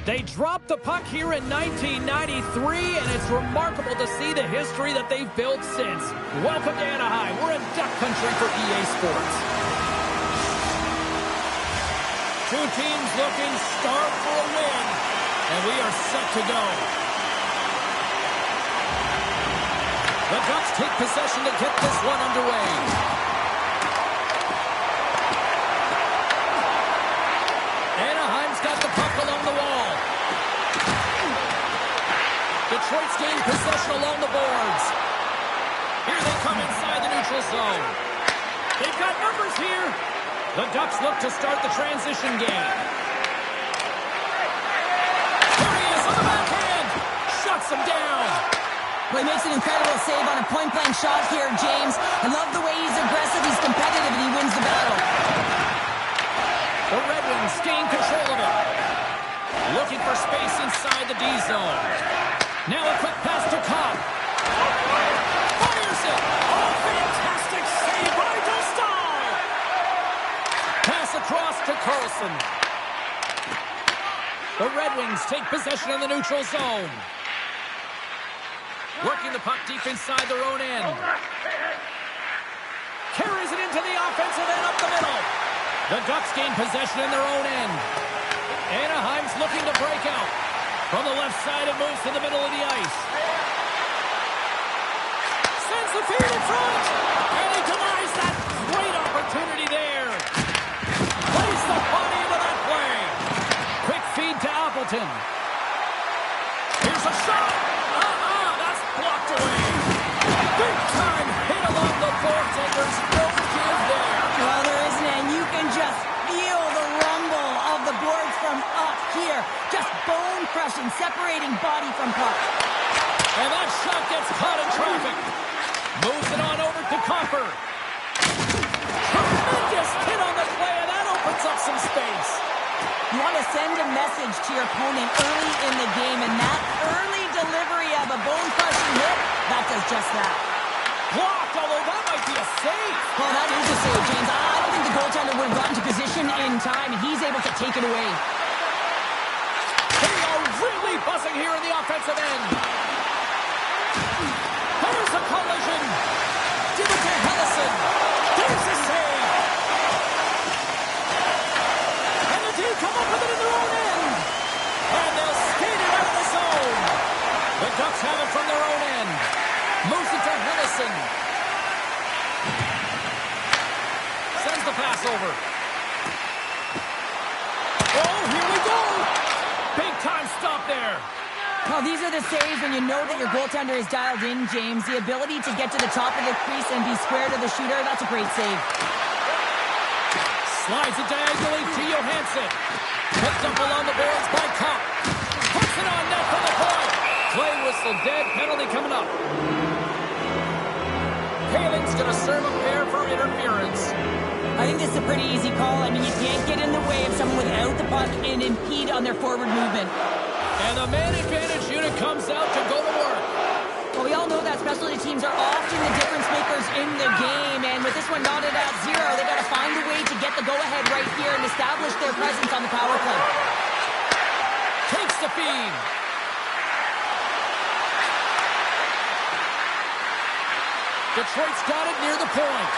They dropped the puck here in 1993, and it's remarkable to see the history that they've built since. Welcome to Anaheim. We're in Duck Country for EA Sports. Two teams looking starved for a win, and we are set to go. The Ducks take possession to get this one underway. Anaheim's got the puck along the wall. Detroit's gained possession along the boards. Here they come inside the neutral zone. They've got numbers here. The Ducks look to start the transition game. Here he is on the backhand. Shuts him down. Well, he makes an incredible save on a point-blank shot here, James. I love the way he's aggressive, he's competitive, and he wins the battle. The Red Wings gain control of it. Looking for space inside the D zone. Now a quick pass to Cobb. Fires it. Oh, fantastic save by Dostal. Pass across to Carlson. The Red Wings take possession in the neutral zone. Working the puck deep inside their own end. Carries it into the offensive end up the middle. The Ducks gain possession in their own end. Anaheim's looking to break out. From the left side, it moves to the middle of the ice. Sends the feed in front. And he denies that great opportunity there. Plays the body into that play. Quick feed to Appleton. Here's a shot. That's blocked away. Big time hit along the boards, and there's no give there. Well, there isn't, and you can just feel the rumble of the boards from up here. Just bone-crushing, separating body from puck. And that shot gets caught in traffic. Moves it on over to Copper. Tremendous hit on the play, and that opens up some space. You want to send a message to your opponent early in the game, and that early delivery of a bone-crushing hit, that does just that. Blocked, although that might be a save. Well, that is a save, James. I don't think the goaltender would have gotten to position in time, and he's able to take it away. They are really buzzing here in the offensive end. There's a collision. Give it to Hellison. There's a save. And the team come up with it in their own end. And they'll skate it out of the zone. The Ducks have it from their own end. Moves it to Hellison. Sends the pass over. Oh, here we go. Big time stop there. Well, these are the saves when you know that your goaltender is dialed in, James. The ability to get to the top of the crease and be square to the shooter, that's a great save. Slides it diagonally to Johansson. Picked up along the boards by Kopp. Puts it on net from the point. Play whistle dead. Penalty coming up. Paling's going to serve a pair for interference. I think this is a pretty easy call. I mean, you can't get in the way of someone without the puck and impede on their forward movement. And the man advantage unit comes out to go to work. Well, we all know that specialty teams are often the difference makers in the game, and with this one knotted at 0, they got to find a way to get the go-ahead right here and establish their presence on the power play. Takes the feed. Detroit's got it near the point.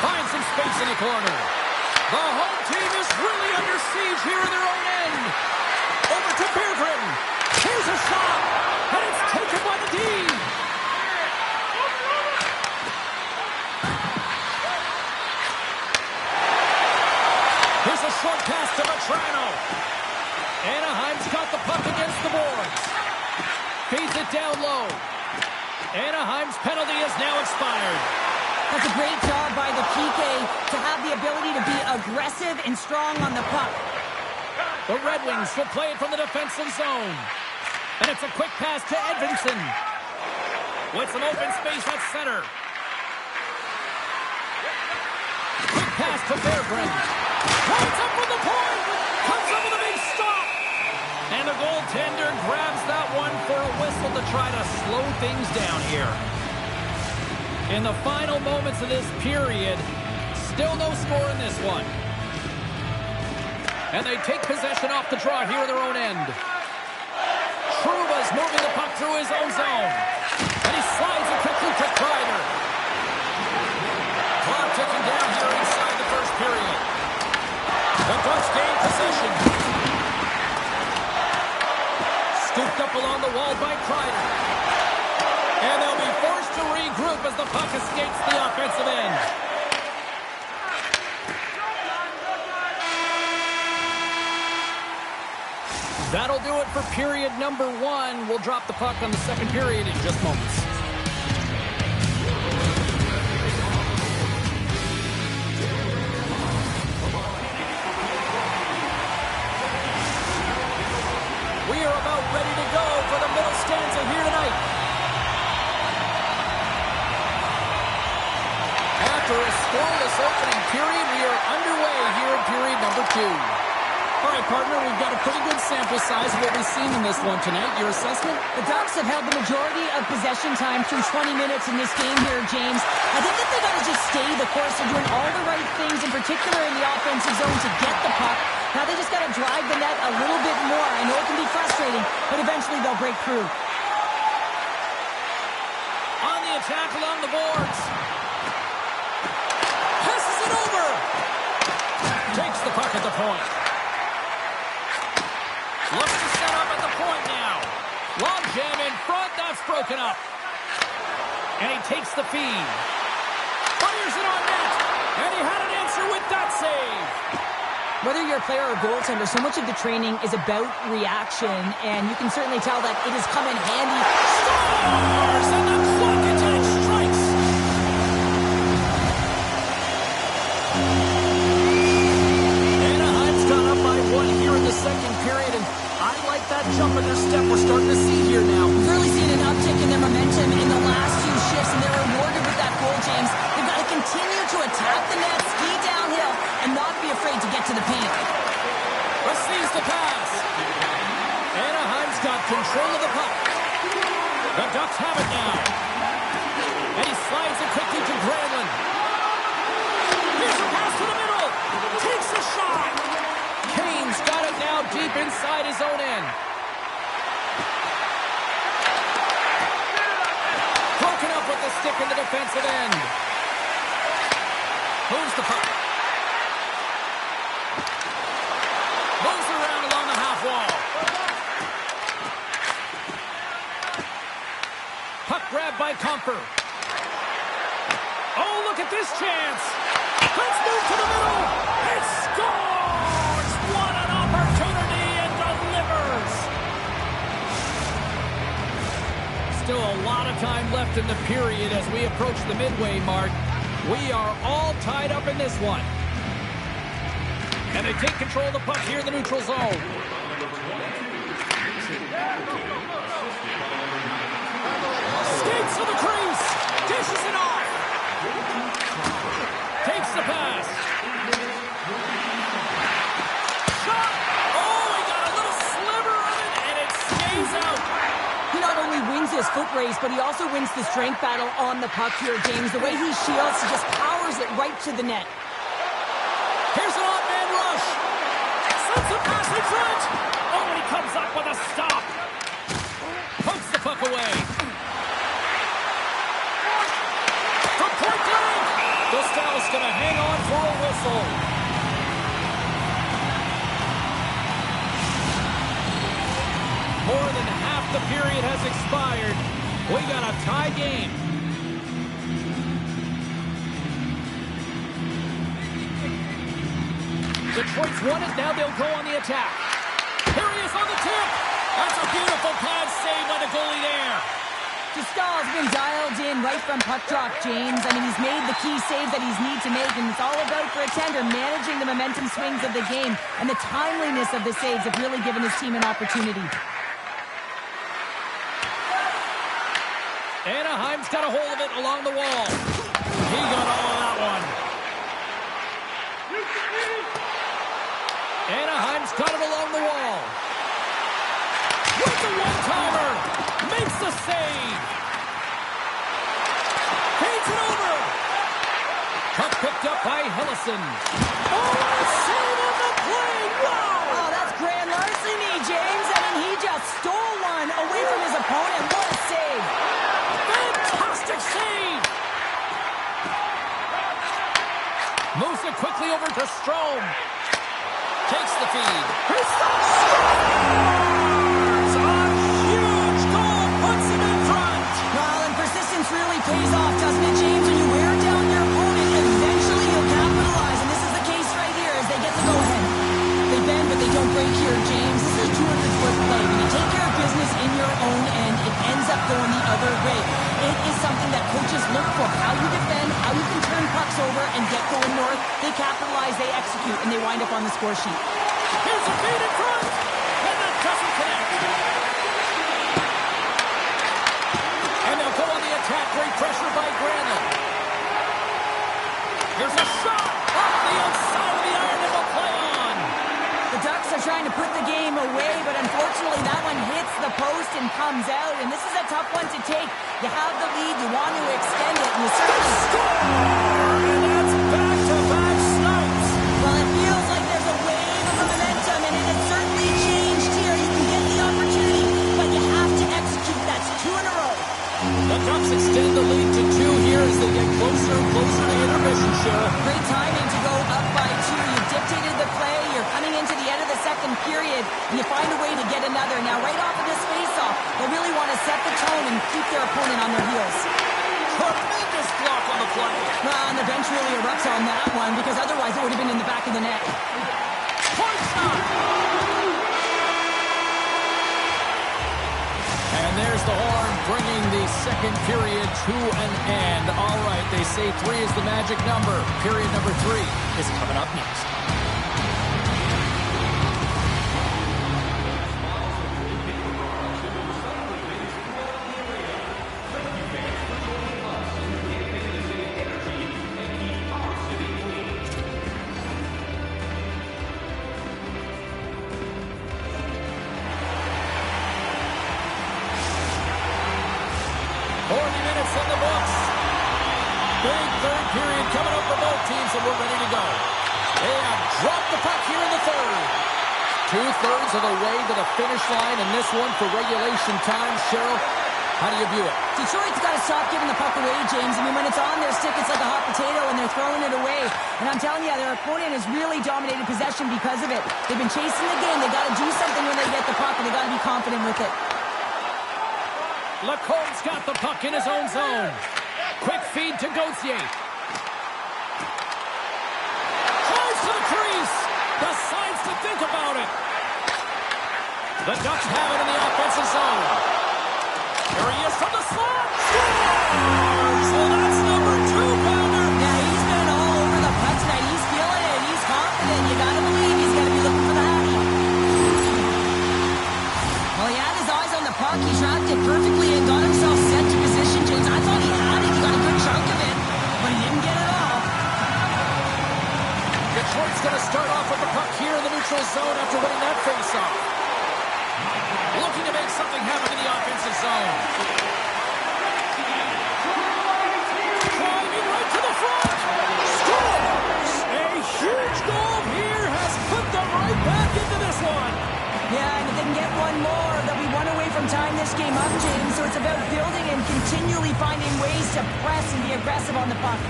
Finds some space in the corner. The home team is really under siege here in their own end. Over to Berggren. Here's a shot, and it's taken by the D. Here's a short pass to Vetrano. Anaheim's got the puck against the boards. Feeds it down low. Anaheim's penalty is now expired. That's a great job by the PK to have the ability to be aggressive and strong on the puck. The Red Wings will play it from the defensive zone. And it's a quick pass to Edvinsson. With some open space at center. Quick pass to Berggren. Rides up from the point. Comes up with a big stop. And the goaltender grabs that one for a whistle to try to slow things down here. In the final moments of this period, still no score in this one. And they take possession off the draw here in their own end. Truba's moving the puck through his own zone. And he slides it quickly to Kreider. Clock ticking down here inside the first period. The Ducks gain possession. Scooped up along the wall by Kreider. And they'll be forced to regroup as the puck escapes the offensive end. That'll do it for period number 1. We'll drop the puck on the second period in just moments. We are about ready to go for the middle stanza here tonight. After a scoreless opening period, we are underway here in period number 2. All right, partner, we've got a pretty good sample size of what we've seen in this one tonight. Your assessment? The Ducks have held the majority of possession time through 20 minutes in this game here, James. I think that they got to just stay the course. They're doing all the right things, in particular in the offensive zone, to get the puck. Now they just got to drive the net a little bit more. I know it can be frustrating, but eventually they'll break through. On the attack along the boards. Passes it over. Takes the puck at the point. Looks to set up at the point now. Long jam in front. That's broken up. And he takes the feed. Fires it on net. And he had an answer with that save. Whether you're a player or goaltender, so much of the training is about reaction. And you can certainly tell that it has come in handy. Scores! And the clock attack strikes. Anaheim's gone up by 1 here in the second period. And I like that jump in their step we're starting to see here now. We've really seen an uptick in their momentum in the last few shifts, and they're rewarded with that goal, James. They've got to continue to attack the net, ski downhill, and not be afraid to get to the paint. Receives the pass. Anaheim's got control of the puck. The Ducks have it now. And he slides it quickly to Granlund. Here's a pass to the middle. Takes a shot. Kane's got it now deep inside his own end. Broken up with the stick in the defensive end. Moves the puck. Moves around along the half wall. Puck grabbed by Comfer. Oh, look at this chance. Let's move to the middle. It scores! What an opportunity, and delivers! Still a lot of time left in the period as we approach the midway mark. We are all tied up in this one. And they take control of the puck here in the neutral zone. Skates to the crease. Dishes it off. Takes the pass. Shot. Oh, he got a little sliver of it, and it stays out. He not only wins his foot race, but he also wins the strength battle on the puck here, James. The way he shields, he just powers it right to the net. Here's an odd-man rush. Sends a pass in front. Oh, and he comes up with a stop. Pokes the puck away. From point blank. Gustav's going to hang on for a whistle. More than half the period has expired. We got a tie game. Detroit's won it. Now they'll go on the attack. Here he is on the tip. That's a beautiful pad save by the goalie there. Gustav's been dialed in right from puck drop, James. I mean, he's made the key saves that he's need to make, and it's all about, for a tender, managing the momentum swings of the game, and the timeliness of the saves have really given his team an opportunity. Anaheim's got a hold of it along the wall. He got all of that one. Anaheim's got it along the wall. With the one-timer. Makes the save. Feeds it over. Puck picked up by Hillison. Oh, what a save on the play. Wow. stole one away from his opponent. What a save. Fantastic save. Moves it quickly over to Strome. Takes the feed. He scores! A huge goal puts him in front. Well, and persistence really pays off, doesn't it, James? When you wear down your opponent, eventually you'll capitalize. And this is the case right here as they get the go-ahead. They bend, but they don't break here, James. This is a 200-foot play. When you take care of business in your own end, it ends up going the other way. It is something that coaches look for. How you defend, how you can turn pucks over and get going north. They capitalize, they execute, and they wind up on the score sheet. Here's a feed in front, and that doesn't connect. And they'll go on the attack. Great pressure by Granlund. Here's a shot off the outside of the iron that will play on. The Ducks are trying to put the game away, but unfortunately that one hits the post and comes out, and this is a tough one to take. You have the lead, you want to extend it, and you certainly score! And that's back-to-back snipes. Well, it feels like there's a wave of momentum, and it has certainly changed here. You can get the opportunity, but you have to execute. That's 2 in a row. The Ducks extend the lead to 2 here as they get closer and closer to intermission, Cheryl. Great timing to go up by 2. You've dictated the play. You're coming into the end of the second period, and you find a way to get another. Now, right off of this face-off, they really want to set the tone and keep their opponent on their heels. Tremendous block on the play. Well, and the bench really erupts on that one, because otherwise it would have been in the back of the net. Point shot! And there's the horn, bringing the second period to an end. All right, they say 3 is the magic number. Period number 3 is coming up next. Period coming up for both teams, and we're ready to go. They have dropped the puck here in the third. 2/3 of the way to the finish line, and this one for regulation time. Cheryl, how do you view it? Detroit's got to stop giving the puck away, James. I mean, when it's on their stick, it's like a hot potato, and they're throwing it away. And I'm telling you, their opponent has really dominated possession because of it. They've been chasing the game. They got to do something when they get the puck, and they got to be confident with it. Lacombe's got the puck in his own zone. Quick feed to Gauthier. To the crease. Decides to think about it. The Ducks have it in the offensive zone. Here he is from the slot. Scores! Well, that's number 2, Pounder. Yeah, he's been all over the puck tonight. He's feeling it. He's confident. You got to believe he's going to be looking for the hattie. Well, he had his eyes on the puck. He tracked it perfectly and got himself set to position, James. I thought he had it. He got a good chunk of it, but he didn't get it all. Detroit's going to start off with the puck here in the neutral zone after winning that faceoff. Looking to make something happen in the offensive zone. Driving right to the front. Scores! A huge goal here has put them right back into this one. Yeah, and if they can get one more, they'll be one away from tying this game up, James. So it's about building and continually finding ways to press and be aggressive on the puck.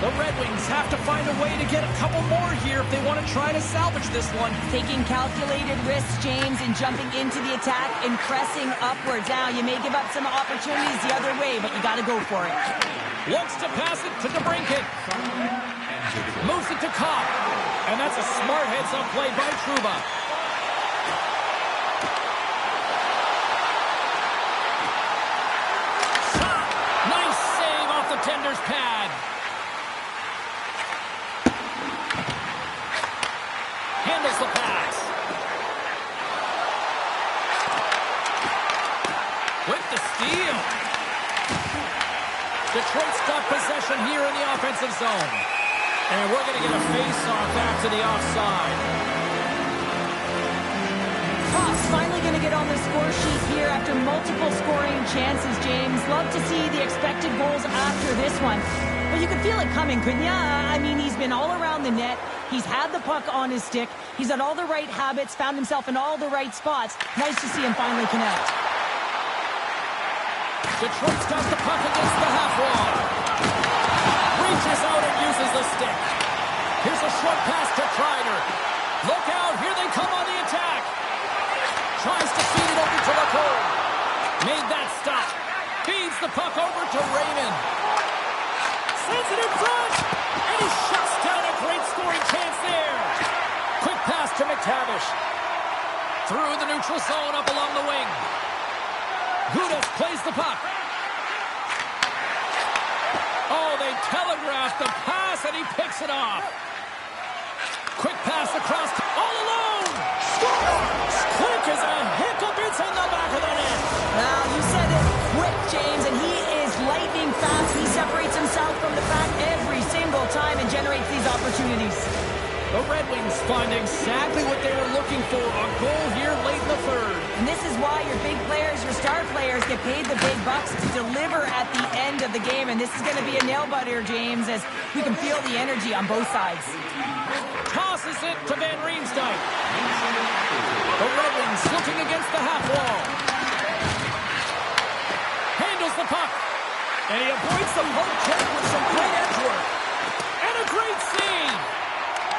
The Red Wings have to find a way to get a couple more here if they want to try to salvage this one. Taking calculated risks, James, and jumping into the attack and pressing upwards. Now, you may give up some opportunities the other way, but you got to go for it. Looks to pass it to DeBrincat. Moves it to Kopp. And that's a smart heads-up play by Trouba. Shot! Nice save off the tender's pad. Handles the pass. With the steal. Detroit's got possession here in the offensive zone. And we're going to get a face-off after the offside. Kopp's finally going to get on the score sheet here after multiple scoring chances, James. Love to see the expected goals after this one. But you could feel it coming, couldn't you? I mean, he's been all around the net. He's had the puck on his stick. He's had all the right habits, found himself in all the right spots. Nice to see him finally connect. Detroit's got the puck against the half wall. Reaches out and uses the stick. Here's a short pass to Kreider. Look out, here they come on the attack. Tries to feed it over to Lacombe. Made that stop. Feeds the puck over to Raymond. Sends it in front. And he shuts down a great scoring chance there. Quick pass to McTavish. Through the neutral zone up along the wing. Gudas plays the puck. Oh, they telegraphed the pass, and he picks it off. Quick pass across, all alone. Scores! Quick as a hiccup, it's in the back of the net. Now, you said it quick, James, and he is lightning fast. He separates himself from the pack every single time and generates these opportunities. The Red Wings find exactly what they were looking for, a goal here late in the third. And this is why your big players, your star players, get paid the big bucks to deliver at the end of the game. And this is going to be a nail-biter, James, as we can feel the energy on both sides. Tosses it to Van Riemsdyk. The Red Wings looking against the half wall. Handles the puck. And he avoids the poke check with some great edge work. And a great save.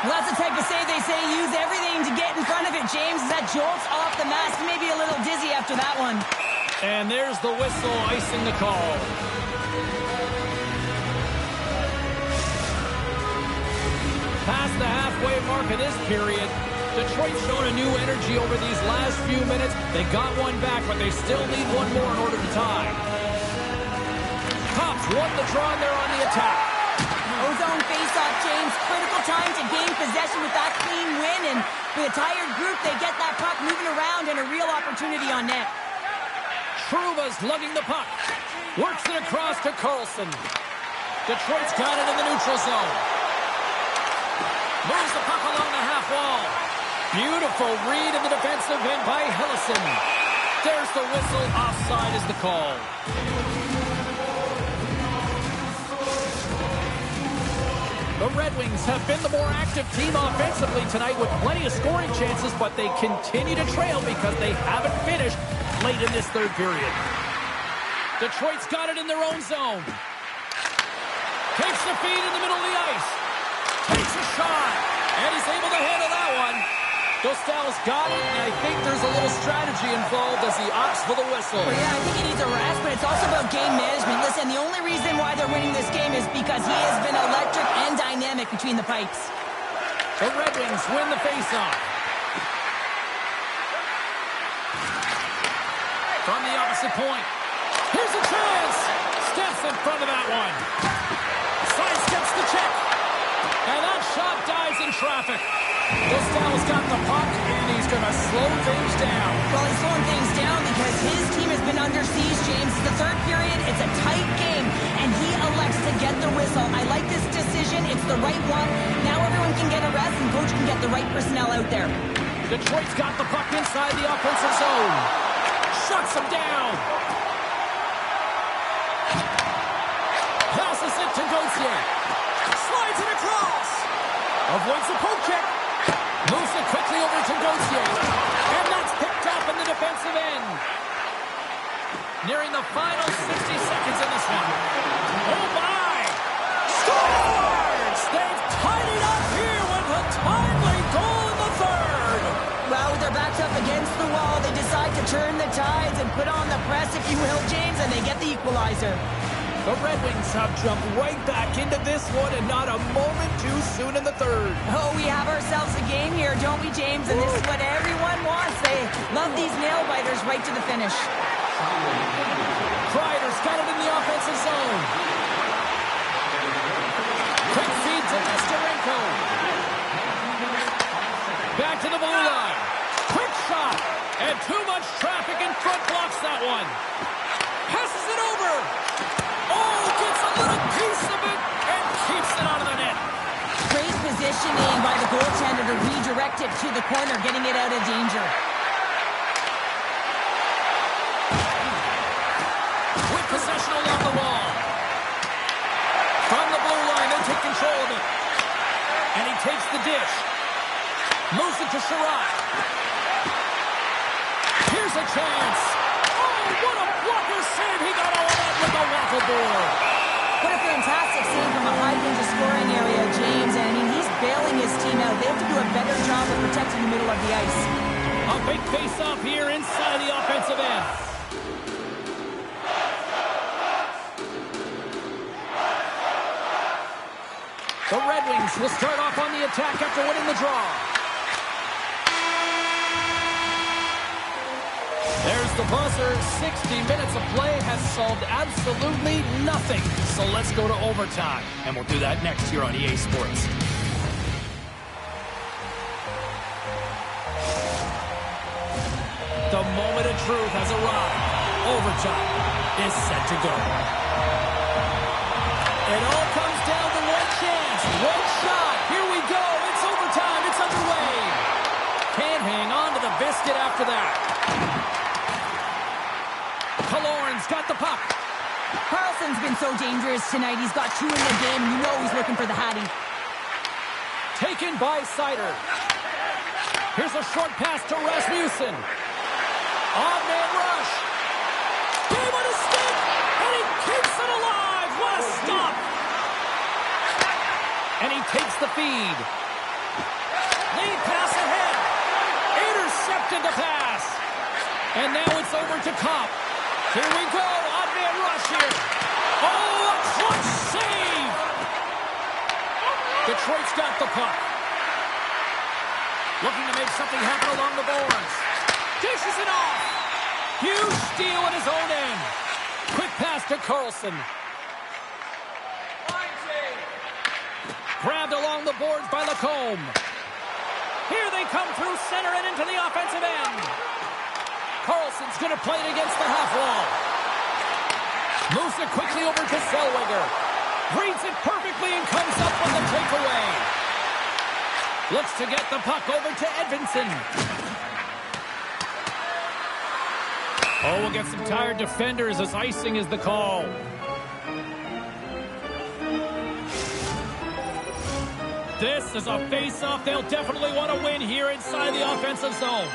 Well, that's the type of save they say use everything to get in front of it, James. That jolts off the mask. Maybe a little dizzy after that one. And there's the whistle icing the call. Past the halfway mark of this period, Detroit's shown a new energy over these last few minutes. They got one back, but they still need one more in order to tie. Cops won the draw, and they're on the attack. Ozone face-off, James. Critical time to gain possession with that clean win. And with a tired group, they get that puck moving around and a real opportunity on net. Trouba's lugging the puck. Works it across to Carlson. Detroit's got it in the neutral zone. Moves the puck along the half wall. Beautiful read in the defensive end by Hillison. There's the whistle. Offside is the call. The Red Wings have been the more active team offensively tonight with plenty of scoring chances, but they continue to trail because they haven't finished late in this third period. Detroit's got it in their own zone. Takes the feed in the middle of the ice. Takes a shot, and he's able to handle that one. Dostal's got it, and I think there's a little strategy involved as he opts for the whistle. Well, yeah, I think he needs a rest, but it's also about game management. Listen, the only reason why they're winning this game is because he has been electric and dynamic between the pipes. The Red Wings win the faceoff. From the opposite point. Here's a chance. Steps in front of that one. Sidesteps the check. And that shot dies in traffic. Dostal's got the puck, and he's going to slow things down. Well, he's slowing things down because his team has been under siege, James. It's the third period. It's a tight game, and he elects to get the whistle. I like this decision. It's the right one. Now everyone can get a rest, and coach can get the right personnel out there. Detroit's got the puck inside the offensive zone. Shuts him down. Passes it to Gauthier. Slides it across. Avoids the poke check. Moves it quickly over to Gauthier. And that's picked up in the defensive end. Nearing the final 60 seconds in this one. Oh, my! Scores! They've tied it up here with a timely goal in the third. Well, with their backs up against the wall, they decide to turn the tides and put on the press, if you will, James, and they get the equalizer. The Red Wings have jumped right back into this one and not a moment too soon in the third. Oh, we have ourselves a game here, don't we, James? And this is what everyone wants. They love these nail-biters right to the finish. Kreider's got it in the offensive zone. Quick feed to Nesterenko. Back to the blue line. Quick shot. And too much traffic in front blocks that one. Passes it over. Oh, gets a little piece of it and keeps it out of the net. Great positioning by the goaltender to redirect it to the corner, getting it out of danger. With possession along the wall. From the blue line, they take control of it. And he he takes the dish. Moves it to Sherrod. Here's a chance. Oh, what a blocker save. He got all of that with the waffle board. What a fantastic save from a high-danger scoring area, James. And I mean, he's bailing his team out. They have to do a better job of protecting the middle of the ice. A big face-off here inside the offensive end. The Red Wings will start off on the attack after winning the draw. There's the buzzer. 60 minutes of play has solved absolutely nothing. So let's go to overtime. And we'll do that next here on EA Sports. The moment of truth has arrived. Overtime is set to go. It all comes down to one chance, one shot. Here we go. It's overtime. It's underway. Can't hang on to the biscuit after that. Killorn's got the puck. Carlson's been so dangerous tonight. He's got 2 in the game. You know he's looking for the Hattie. Taken by Sider. Here's a short pass to Rasmussen. On-man rush. Game on his stick. And he keeps it alive. What a stop. And he takes the feed. Lead pass ahead. Intercepted the pass. And now it's over to Kopp. Here we go. On-man rush here. Oh, a clutch save. Detroit's got the puck. Looking to make something happen along the boards. Dishes it off. Huge steal at his own end. Quick pass to Carlson. Grabbed along the boards by Lacombe. Here they come through center and into the offensive end. Carlson's going to play it against the half wall. Moves it quickly over to Zellweger. Reads it perfectly and comes up with the takeaway. Looks to get the puck over to Edvinsson. Oh, we'll get some tired defenders as icing is the call. This is a face-off they'll definitely want to win here inside the offensive zone.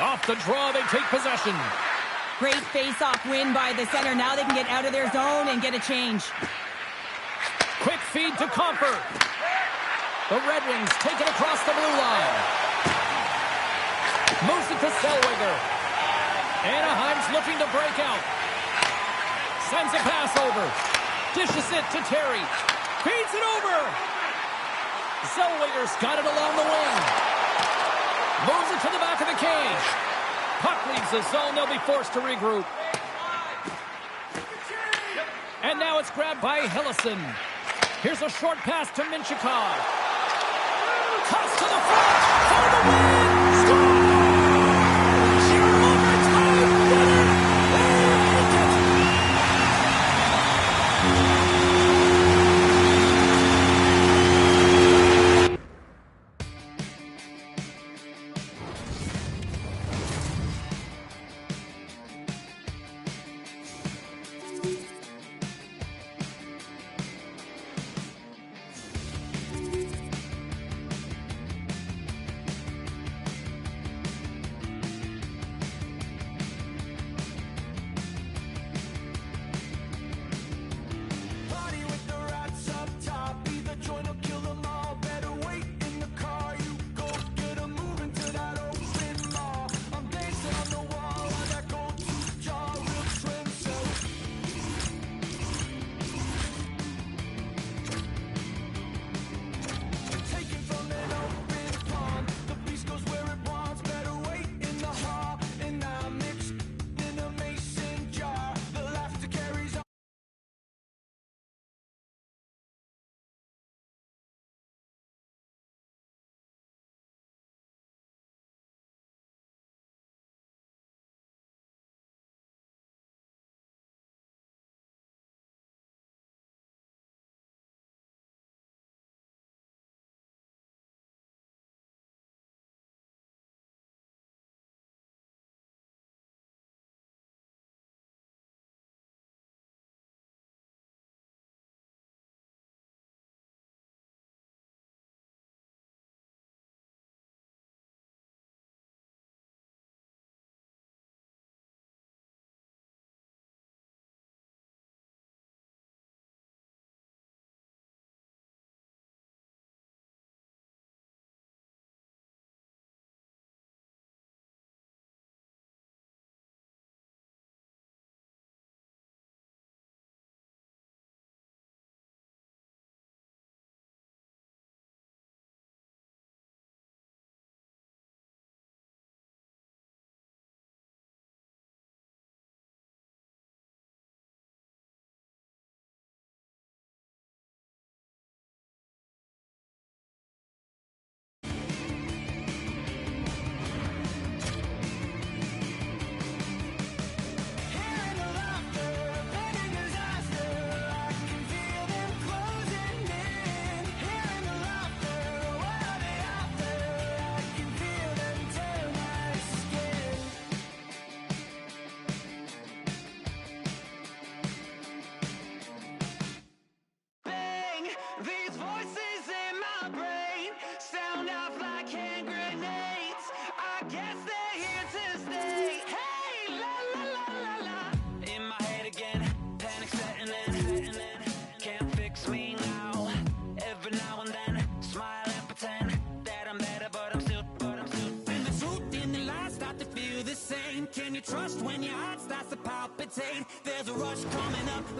Off the draw, they take possession. Great face-off win by the center. Now they can get out of their zone and get a change. Quick feed to Comfort. The Red Wings take it across the blue line. Moves it to Zellweger. Anaheim's looking to break out. Sends a pass over. Dishes it to Terry. Feeds it over. Zellweger's got it along the wing. Moves it to the back of the cage. Puck leaves the zone. They'll be forced to regroup. And now it's grabbed by Hillison. Here's a short pass to Minchikov. Toss to the front. For the win. Score! Overtime winner.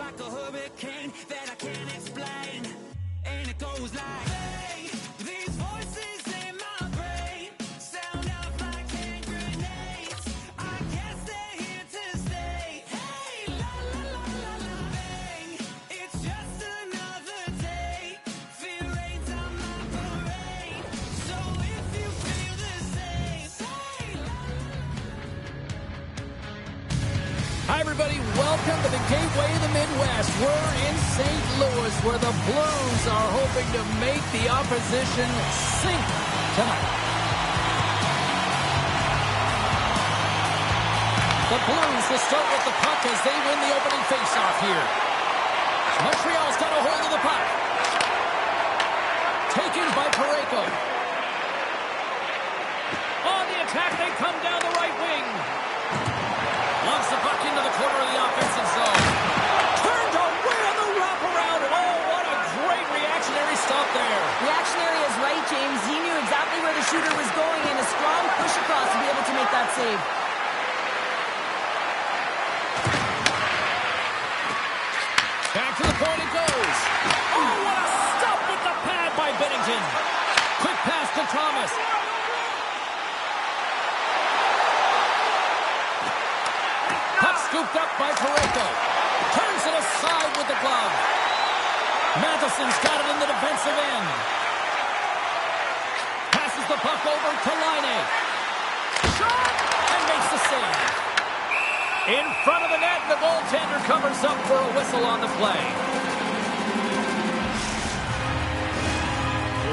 like a hurricane that I can't explain. And it goes like, hey, these voices in my brain sound out like hand grenades. I guess they're here to stay. Hey, la la la la la, bang. It's just another day. Fear rains on my parade. So if you feel the same, say la la la. Hi, everybody. Welcome to the Gateway of the Midwest. We're in St. Louis, where the Blues are hoping to make the opposition sink tonight. The Blues will start with the puck as they win the opening faceoff here. Montreal's got a hold of the puck. Taken by Parayko. On the attack, they come down the right wing. Launch the puck into the corner of the offensive zone. Turned away on the wraparound. Oh, what a great reactionary stop there. Reactionary is right, James. He knew exactly where the shooter was going, and a strong push across to be able to make that save. Back to the point it goes. Oh, what a stop with the pad by Bennington. Quick pass to Thomas. Puck scooped up by Parayko. Turns it aside with the glove. Matheson's got it in the defensive end. Passes the puck over to Laine. Shot! And makes the save. In front of the net, the goaltender covers up for a whistle on the play.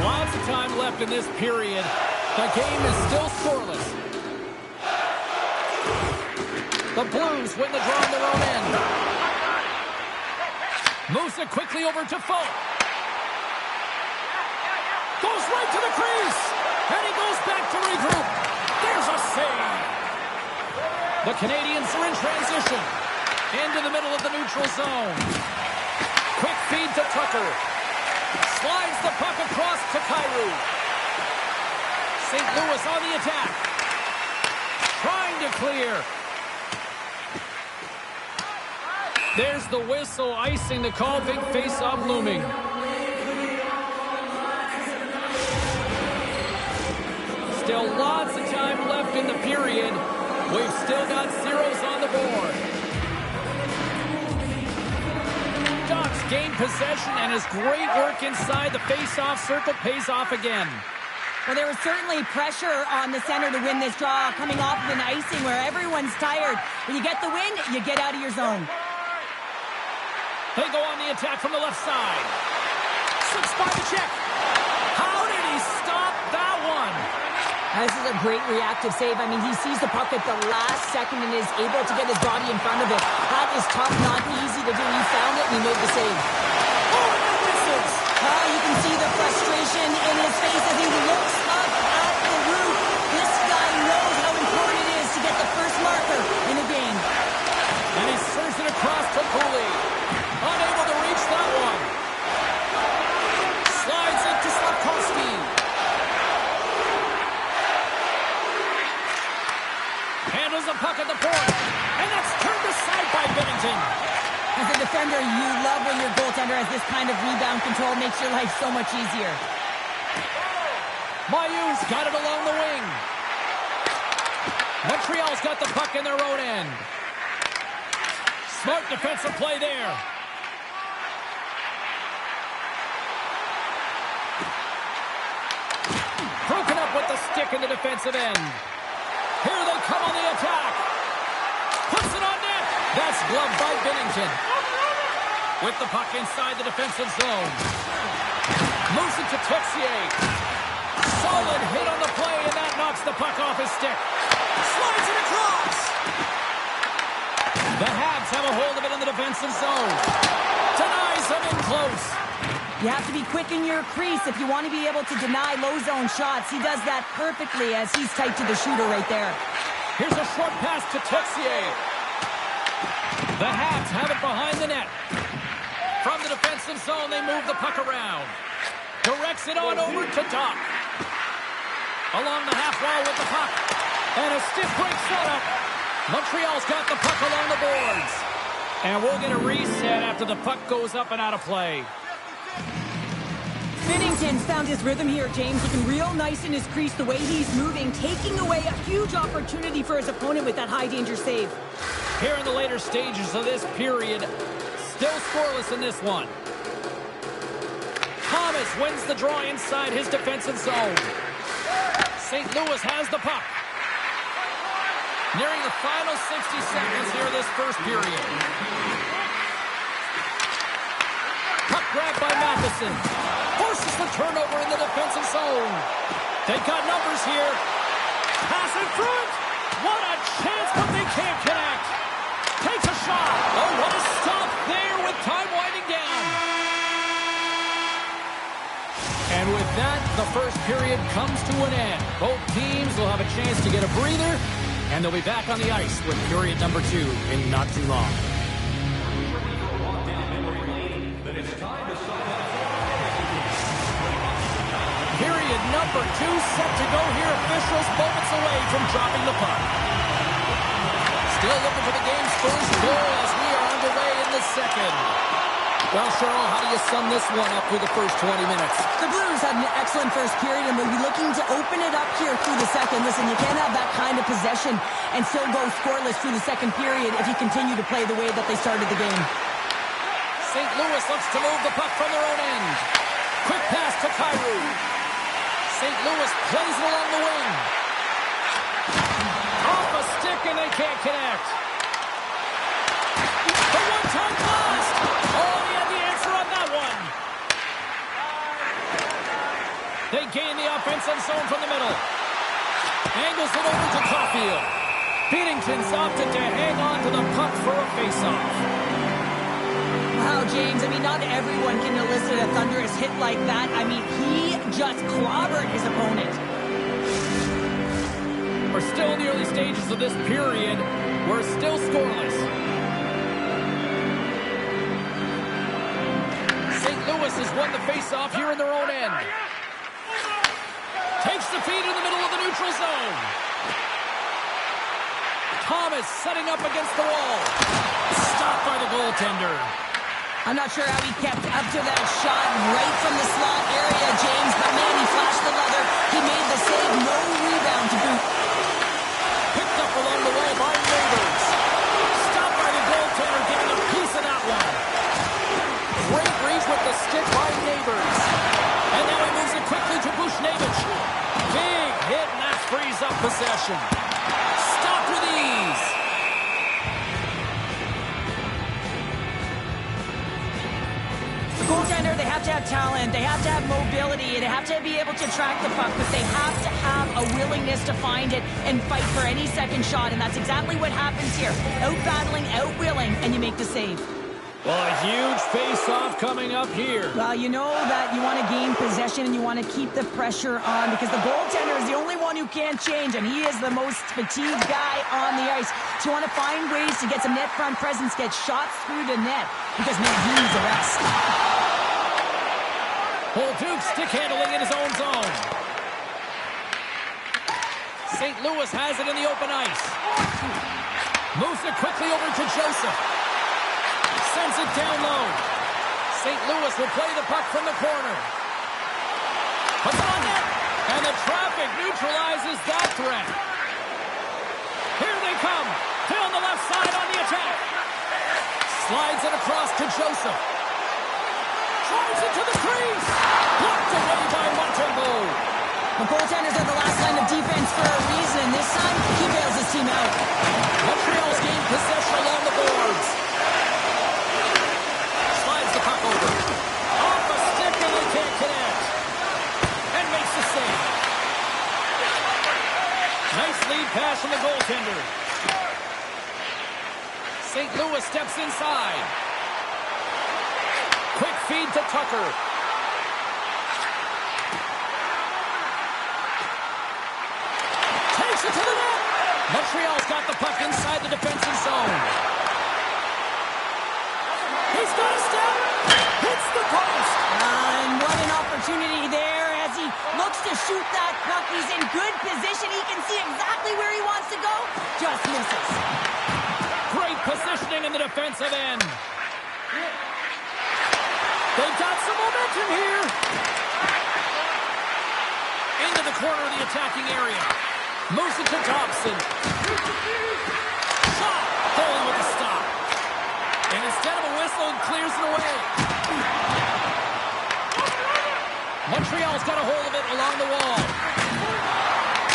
Lots of time left in this period. The game is still scoreless. The Blues win the draw on their own end. Moves it quickly over to Folk. Goes right to the crease. And he goes back to regroup. There's a save. The Canadians are in transition. Into the middle of the neutral zone. Quick feed to Tucker. Slides the puck across to Kyrou. St. Louis on the attack. Trying to clear. There's the whistle, icing the call, big face-off looming. Still lots of time left in the period. We've still got zeros on the board. Ducks gain possession, and his great work inside the face-off circle pays off again. Well, there was certainly pressure on the center to win this draw, coming off of an icing where everyone's tired. When you get the win, you get out of your zone. They go on the attack from the left side. Slips by the check. How did he stop that one? This is a great reactive save. I mean, he sees the puck at the last second and is able to get his body in front of it. That is tough, not easy to do. He found it and he made the save. Oh, and that misses. You can see the frustration in his face as he looks up at the roof. This guy knows how important it is to get the first marker in a game. And he serves it across to Cooley. Unable to reach that one. Slides it to Slafkovsky. Handles the puck at the point. And that's turned aside by Bennington. As a defender, you love when your goaltender has this kind of rebound control. Makes your life so much easier. Mayu's got it along the wing. Montreal's got the puck in their own end. Smart defensive play there. Broken up with the stick in the defensive end. Here they come on the attack. Puts it on net. That's gloved by Bennington. With the puck inside the defensive zone. Moves it to Texier. Solid hit on the play, and that knocks the puck off his stick. Slides it across. The Habs have a hold of it in the defensive zone. Denies him in close. You have to be quick in your crease if you want to be able to deny low zone shots. He does that perfectly as he's tight to the shooter right there. Here's a short pass to Texier. The Habs have it behind the net. From the defensive zone, they move the puck around. Directs it on over to Doc. Along the half wall with the puck. And a stiff break setup. Montreal's got the puck along the boards. And we'll get a reset after the puck goes up and out of play. Binnington's found his rhythm here, James. Looking real nice in his crease, the way he's moving, taking away a huge opportunity for his opponent with that high-danger save. Here in the later stages of this period, still scoreless in this one. Thomas wins the draw inside his defensive zone. St. Louis has the puck. Nearing the final 60 seconds here this first period. Puck grabbed by Matheson. Forces the turnover in the defensive zone. They got numbers here. Pass in front. What a chance, but they can't connect. Takes a shot. Oh, what a stop there with time winding down. And with that, the first period comes to an end. Both teams will have a chance to get a breather, and they'll be back on the ice with period number 2 in not too long. Period number 2 set to go here. Officials moments away from dropping the puck. Still looking for the game's first goal as we are underway in the second. Well, Cheryl, how do you sum this one up through the first 20 minutes? The Blues had an excellent first period and will be looking to open it up here through the second. Listen, you can't have that kind of possession and still go scoreless through the second period if you continue to play the way that they started the game. St. Louis looks to move the puck from their own end. Quick pass to Kyrou. St. Louis plays it along the wing. Off a stick and they can't connect. The one-time blast. Oh, he had the answer on that one. They gain the offensive zone from the middle. Angles it over to Caulfield. Binnington's opted to hang on to the puck for a face-off. Wow, James, I mean, not everyone can elicit a thunderous hit like that. I mean, he just clobbered his opponent. We're still in the early stages of this period. We're still scoreless. St. Louis has won the face-off here in their own end. Takes the feed in the middle of the neutral zone. Thomas setting up against the wall. Stopped by the goaltender. I'm not sure how he kept up to that shot right from the slot area, James, but man, he flashed the leather. He made the save, no rebound to boot. Picked up along the wall by Neighbors. Stopped by the goaltender, getting a piece of that one. Great reach with the stick by Neighbors. And now he moves it quickly to Buchnevich. Big hit, and that frees up possession. Stopped with ease. Goaltender, they have to have talent, they have to have mobility, they have to be able to track the puck, but they have to have a willingness to find it and fight for any second shot, and that's exactly what happens here. Out-battling, out-willing, and you make the save. Well, a huge face-off coming up here. Well, you know that you want to gain possession and you want to keep the pressure on because the goaltender is the only one who can't change, and he is the most fatigued guy on the ice. So you want to find ways to get some net front presence, get shots through the net, because, man, he needs a rest. Duke stick handling in his own zone. St. Louis has it in the open ice. Moves it quickly over to Joseph. Sends it down low. St. Louis will play the puck from the corner. Puts it on net. And the traffic neutralizes that threat. Here they come. Down the left side on the attack. Slides it across to Joseph. Drives it to the crease. Blocked away by Montembeau. The goaltenders are the last line of defense for a reason. This time, he bails his team out. Montreal's gained possession along the boards. Slides the puck over. Off a stick and they can't connect. And makes the save. Nice lead pass from the goaltender. St. Louis steps inside. Quick feed to Tucker. Takes it to the net. Montreal's got the puck inside the defensive zone. He's got a step. Hits the post. And what an opportunity there as he looks to shoot that puck. He's in good position. He can see exactly where he wants to go. Just misses. Great positioning in the defensive defensive end. They've got some momentum here. Into the corner of the attacking area. Moves it to Dobson. Shot. Foley with a stop. And instead of a whistle, it clears it away. Montreal's got a hold of it along the wall.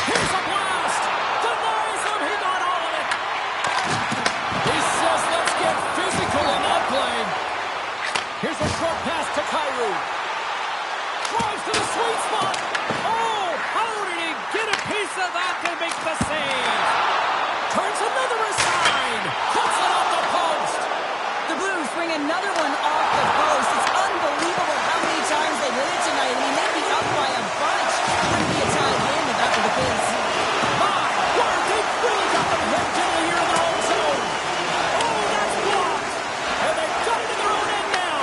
Here's a blast. Denies him. He got all of it. He says, let's get physical in that play. Here's a short pass to Kyrou. Drives to the sweet spot. Oh, how did he get a piece of that to make the save? Turns another aside. Puts it off the post. The Blues bring another one off the post. It's unbelievable how many times they hit it tonight. I mean, they'd be up by a bunch. Wouldn't be a tie game if that were the case. My word, they've really got them hooked in here in their own zone. Oh, that's blocked. And they've got it in their own end now.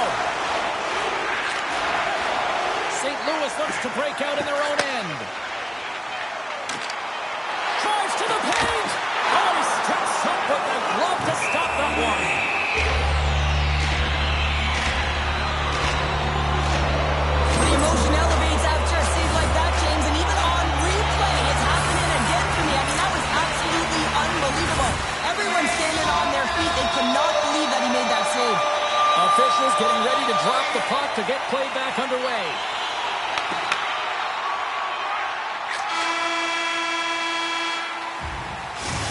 St. Louis looks to break out in their own end. Drives to the paint. Oh, he steps up with the glove to stop that one. The emotion elevates after a save like that, James, and even on replay, it's happening again for me. I mean, that was absolutely unbelievable. Everyone's standing on their feet. They cannot believe that he made that save. Officials getting ready to drop the puck to get play back underway.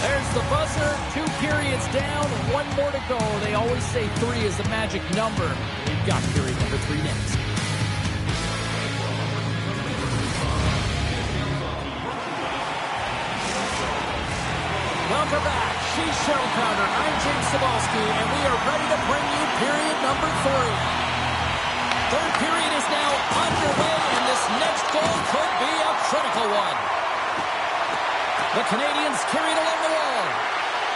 There's the buzzer. 2 periods down, 1 more to go. They always say 3 is the magic number. We've got period number 3 next. Welcome back. She's Cheryl Pounder. I'm James Cebulski, and we are ready to bring you period number 3. Third period is now underway, and this next goal could be a critical one. The Canadians carry it along the wall.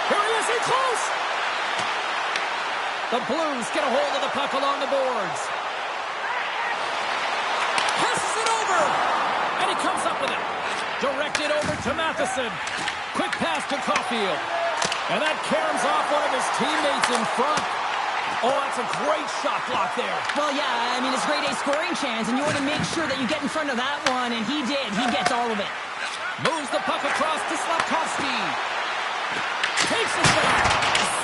Here he is, in close. The Blues get a hold of the puck along the boards. Passes it over, and he comes up with it. Directed over to Matheson. Quick pass to Caulfield. And that caroms off one of his teammates in front. Oh, that's a great shot block there. Well, yeah, I mean, it's grade A scoring chance, and you want to make sure that you get in front of that one, and he did. He gets all of it. Moves the puck across to Slafkovsky. Takes it back.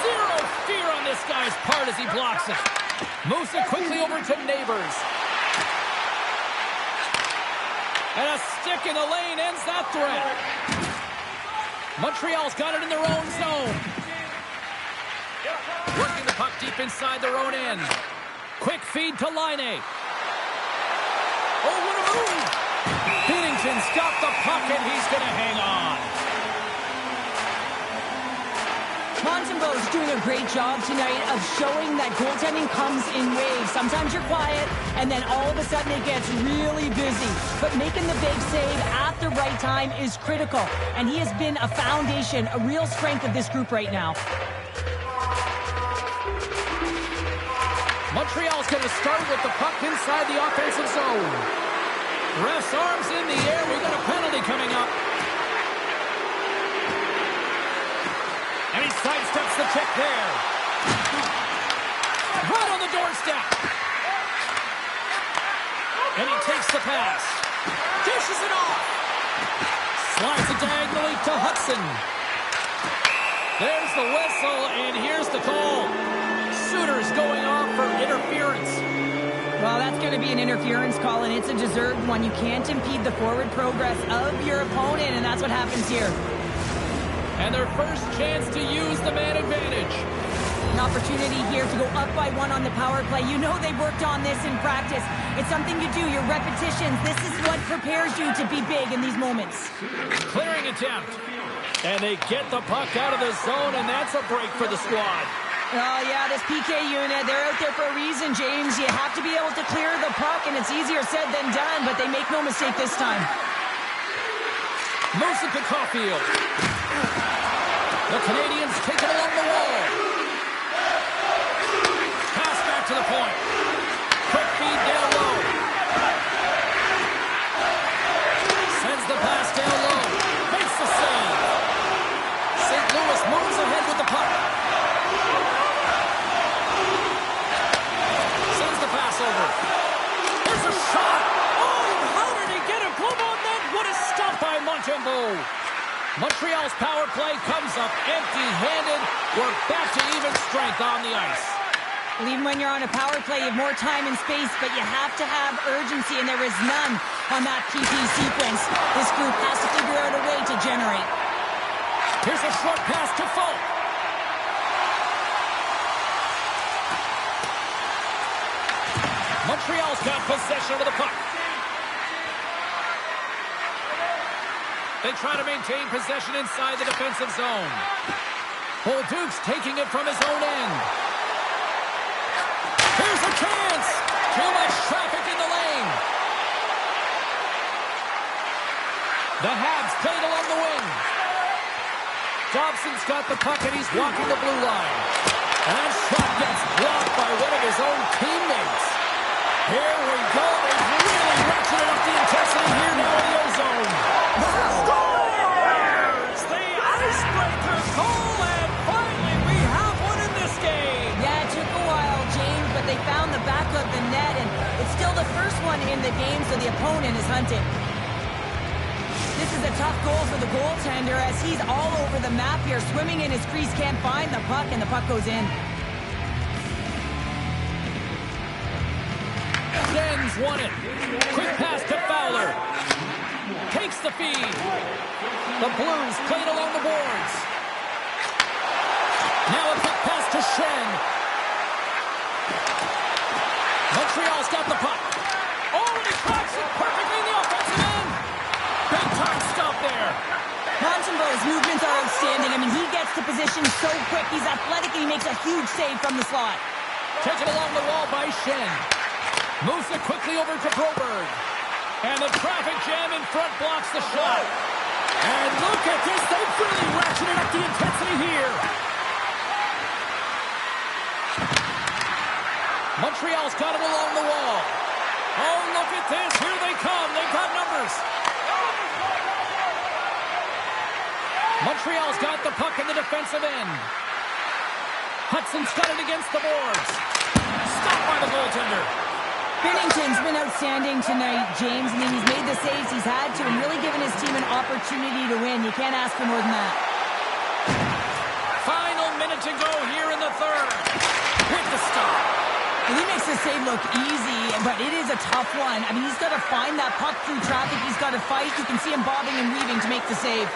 Zero fear on this guy's part as he blocks it. Moves it quickly over to Neighbors. And a stick in the lane ends that threat. Montreal's got it in their own zone. Working the puck deep inside their own end. Quick feed to Laine. Oh, what a move! Binnington's got the puck, and he's going to hang on. Montembeault's doing a great job tonight of showing that goaltending comes in waves. Sometimes you're quiet, and then all of a sudden it gets really busy. But making the big save at the right time is critical, and he has been a foundation, a real strength of this group right now. Montreal's going to start with the puck inside the offensive zone. Ref's arms in the air. We've got a penalty coming up. And he sidesteps the check there. Right on the doorstep. And he takes the pass. Dishes it off. Slides it diagonally to Hudson. There's the whistle, and here's the call. Suter's going off for interference. Well, that's going to be an interference call, and it's a deserved one. You can't impede the forward progress of your opponent, and that's what happens here. And their first chance to use the man advantage. An opportunity here to go up by 1 on the power play. You know they've worked on this in practice. It's something you do, your repetitions. This is what prepares you to be big in these moments. Clearing attempt. And they get the puck out of the zone, and that's a break for the squad. Oh, yeah, this PK unit, they're out there for a reason, James. You have to be able to clear the puck, and it's easier said than done, but they make no mistake this time. Moves it to Caulfield. The Canadians take it along the wall. Pass back to the point. Quick feed down low. Sends the pass down low. Makes the save. St. Louis moves ahead with the puck. a shot. Oh, how did he get a glove on that? What a stop by Montembeault. Montreal's power play comes up empty-handed. We're back to even strength on the ice. Well, even when you're on a power play, you have more time and space, but you have to have urgency, and there is none on that PP sequence. This group has to figure out a way to generate. Here's a short pass to Folk. Montreal's got possession of the puck. They try to maintain possession inside the defensive zone. Bolduc's taking it from his own end. Here's a chance. Too much traffic in the lane. The Habs played along the wing. Dobson's got the puck and he's walking the blue line. And that shot gets blocked by one of his own teammates. Here we go. They've really ratcheted up the intensity here now in the ozone. Scores! The icebreaker goal, and finally we have one in this game. Yeah, it took a while, James, but they found the back of the net, and it's still the first one in the game, so the opponent is hunting. This is a tough goal for the goaltender as he's all over the map here, swimming in his crease, can't find the puck, and the puck goes in. Jens won it. Quick pass to Fowler. Takes the feed. The Blues played along the boards. Now a quick pass to Schenn. Montreal's got the puck. Oh, and he cracks it perfectly in the offensive end. Big time stop there. Montembeault's movements are outstanding. I mean, he gets to position so quick. He's athletic, and he makes a huge save from the slot. Taken along the wall by Schenn. Moves it quickly over to Broberg. And the traffic jam in front blocks the shot. And look at this. They've really ratcheted up the intensity here. Montreal's got it along the wall. Oh, look at this. Here they come. They've got numbers. Montreal's got the puck in the defensive end. Hudson's got it against the boards. Stopped by the goaltender. Binnington's been outstanding tonight, James. I mean, he's made the saves he's had to and really given his team an opportunity to win. You can't ask for more than that. Final minute to go here in the third. With the stop. He makes the save look easy, but it is a tough one. I mean, he's got to find that puck through traffic. He's got to fight. You can see him bobbing and weaving to make the save.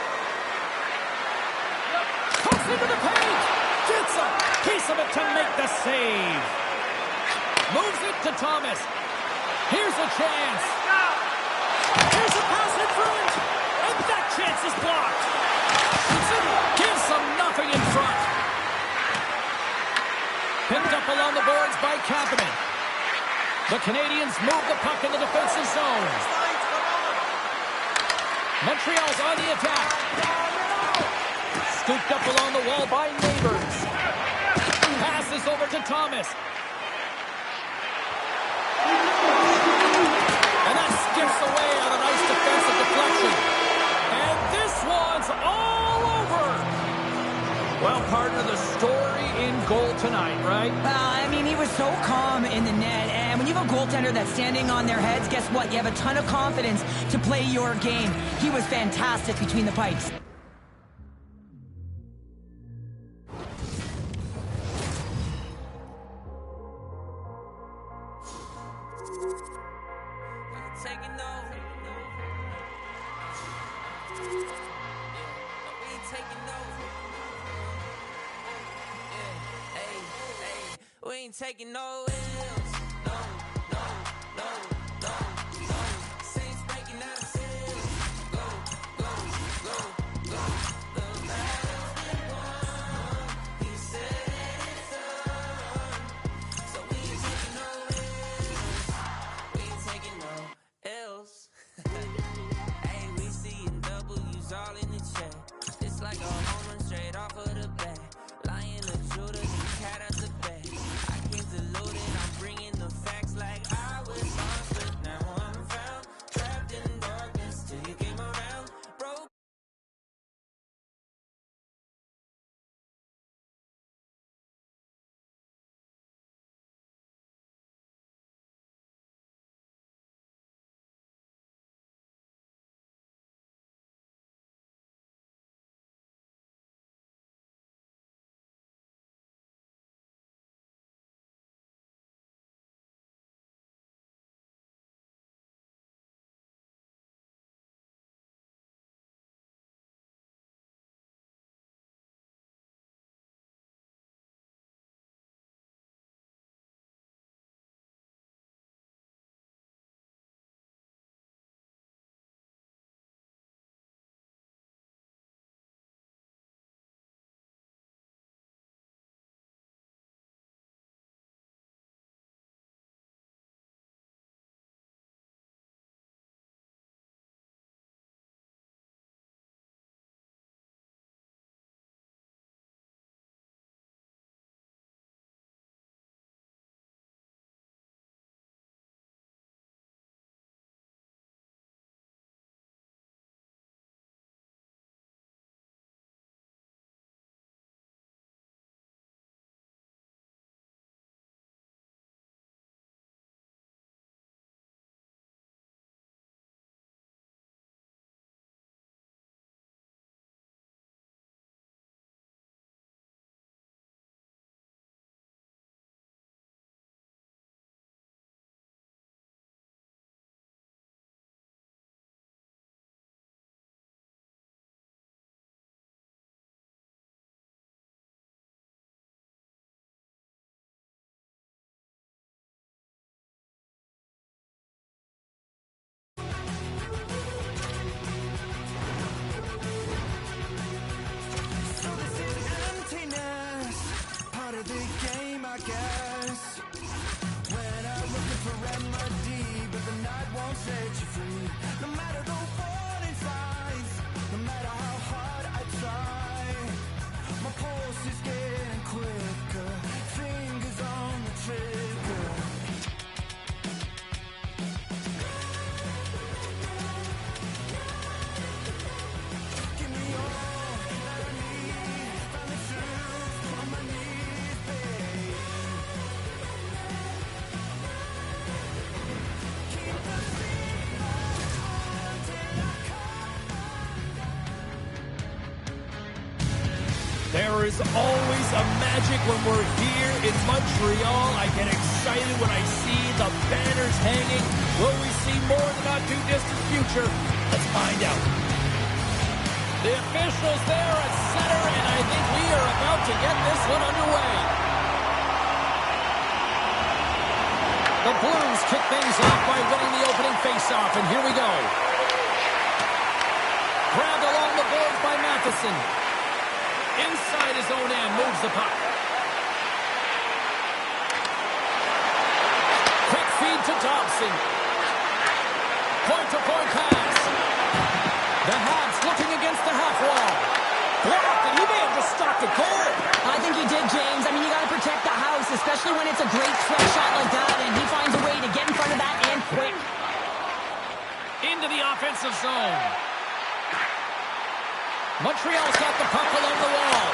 Comes into the paint. Gets a piece of it to make the save. Moves it to Thomas. Here's a chance. Here's a pass in front. And that chance is blocked. Gives them nothing in front. Picked up along the boards by Kapanen. The Canadians move the puck in the defensive zone. Montreal's on the attack. Scooped up along the wall by Neighbors. Passes over to Thomas. And that skips away on a nice defensive deflection. And this one's all over. Well, partner, the story in goal tonight, right? I mean, he was so calm in the net. And when you have a goaltender that's standing on their heads, guess what? You have a ton of confidence to play your game. He was fantastic between the pipes. Taking no L's, no, no, no, no, no. Saints breaking out of sales. Go, go, go, go. The battle's been won. He said it's done. So we ain't taking no L's. We ain't taking no L's. Hey, we seeing W's all in the chat. It's like a home run straight off of the bat. Lion, the shooter, the cat out the bag. is always a magic when we're here in Montreal. I get excited when I see the banners hanging. Will we see more in the not-too-distant future? Let's find out. The officials there at center, and I think we are about to get this one underway. The Blues kick things off by winning the opening faceoff, and here we go. Grabbed along the boards by Matheson. Inside his own end, moves the puck. Quick feed to Dobson. Point-to-point pass. The Habs looking against the half wall. Blocked, and he may have just stopped a goal. I think he did, James. I mean, you got to protect the house, especially when it's a great sweat shot like that, and he finds a way to get in front of that and quick. Into the offensive zone. Montreal's got the puck along the wall.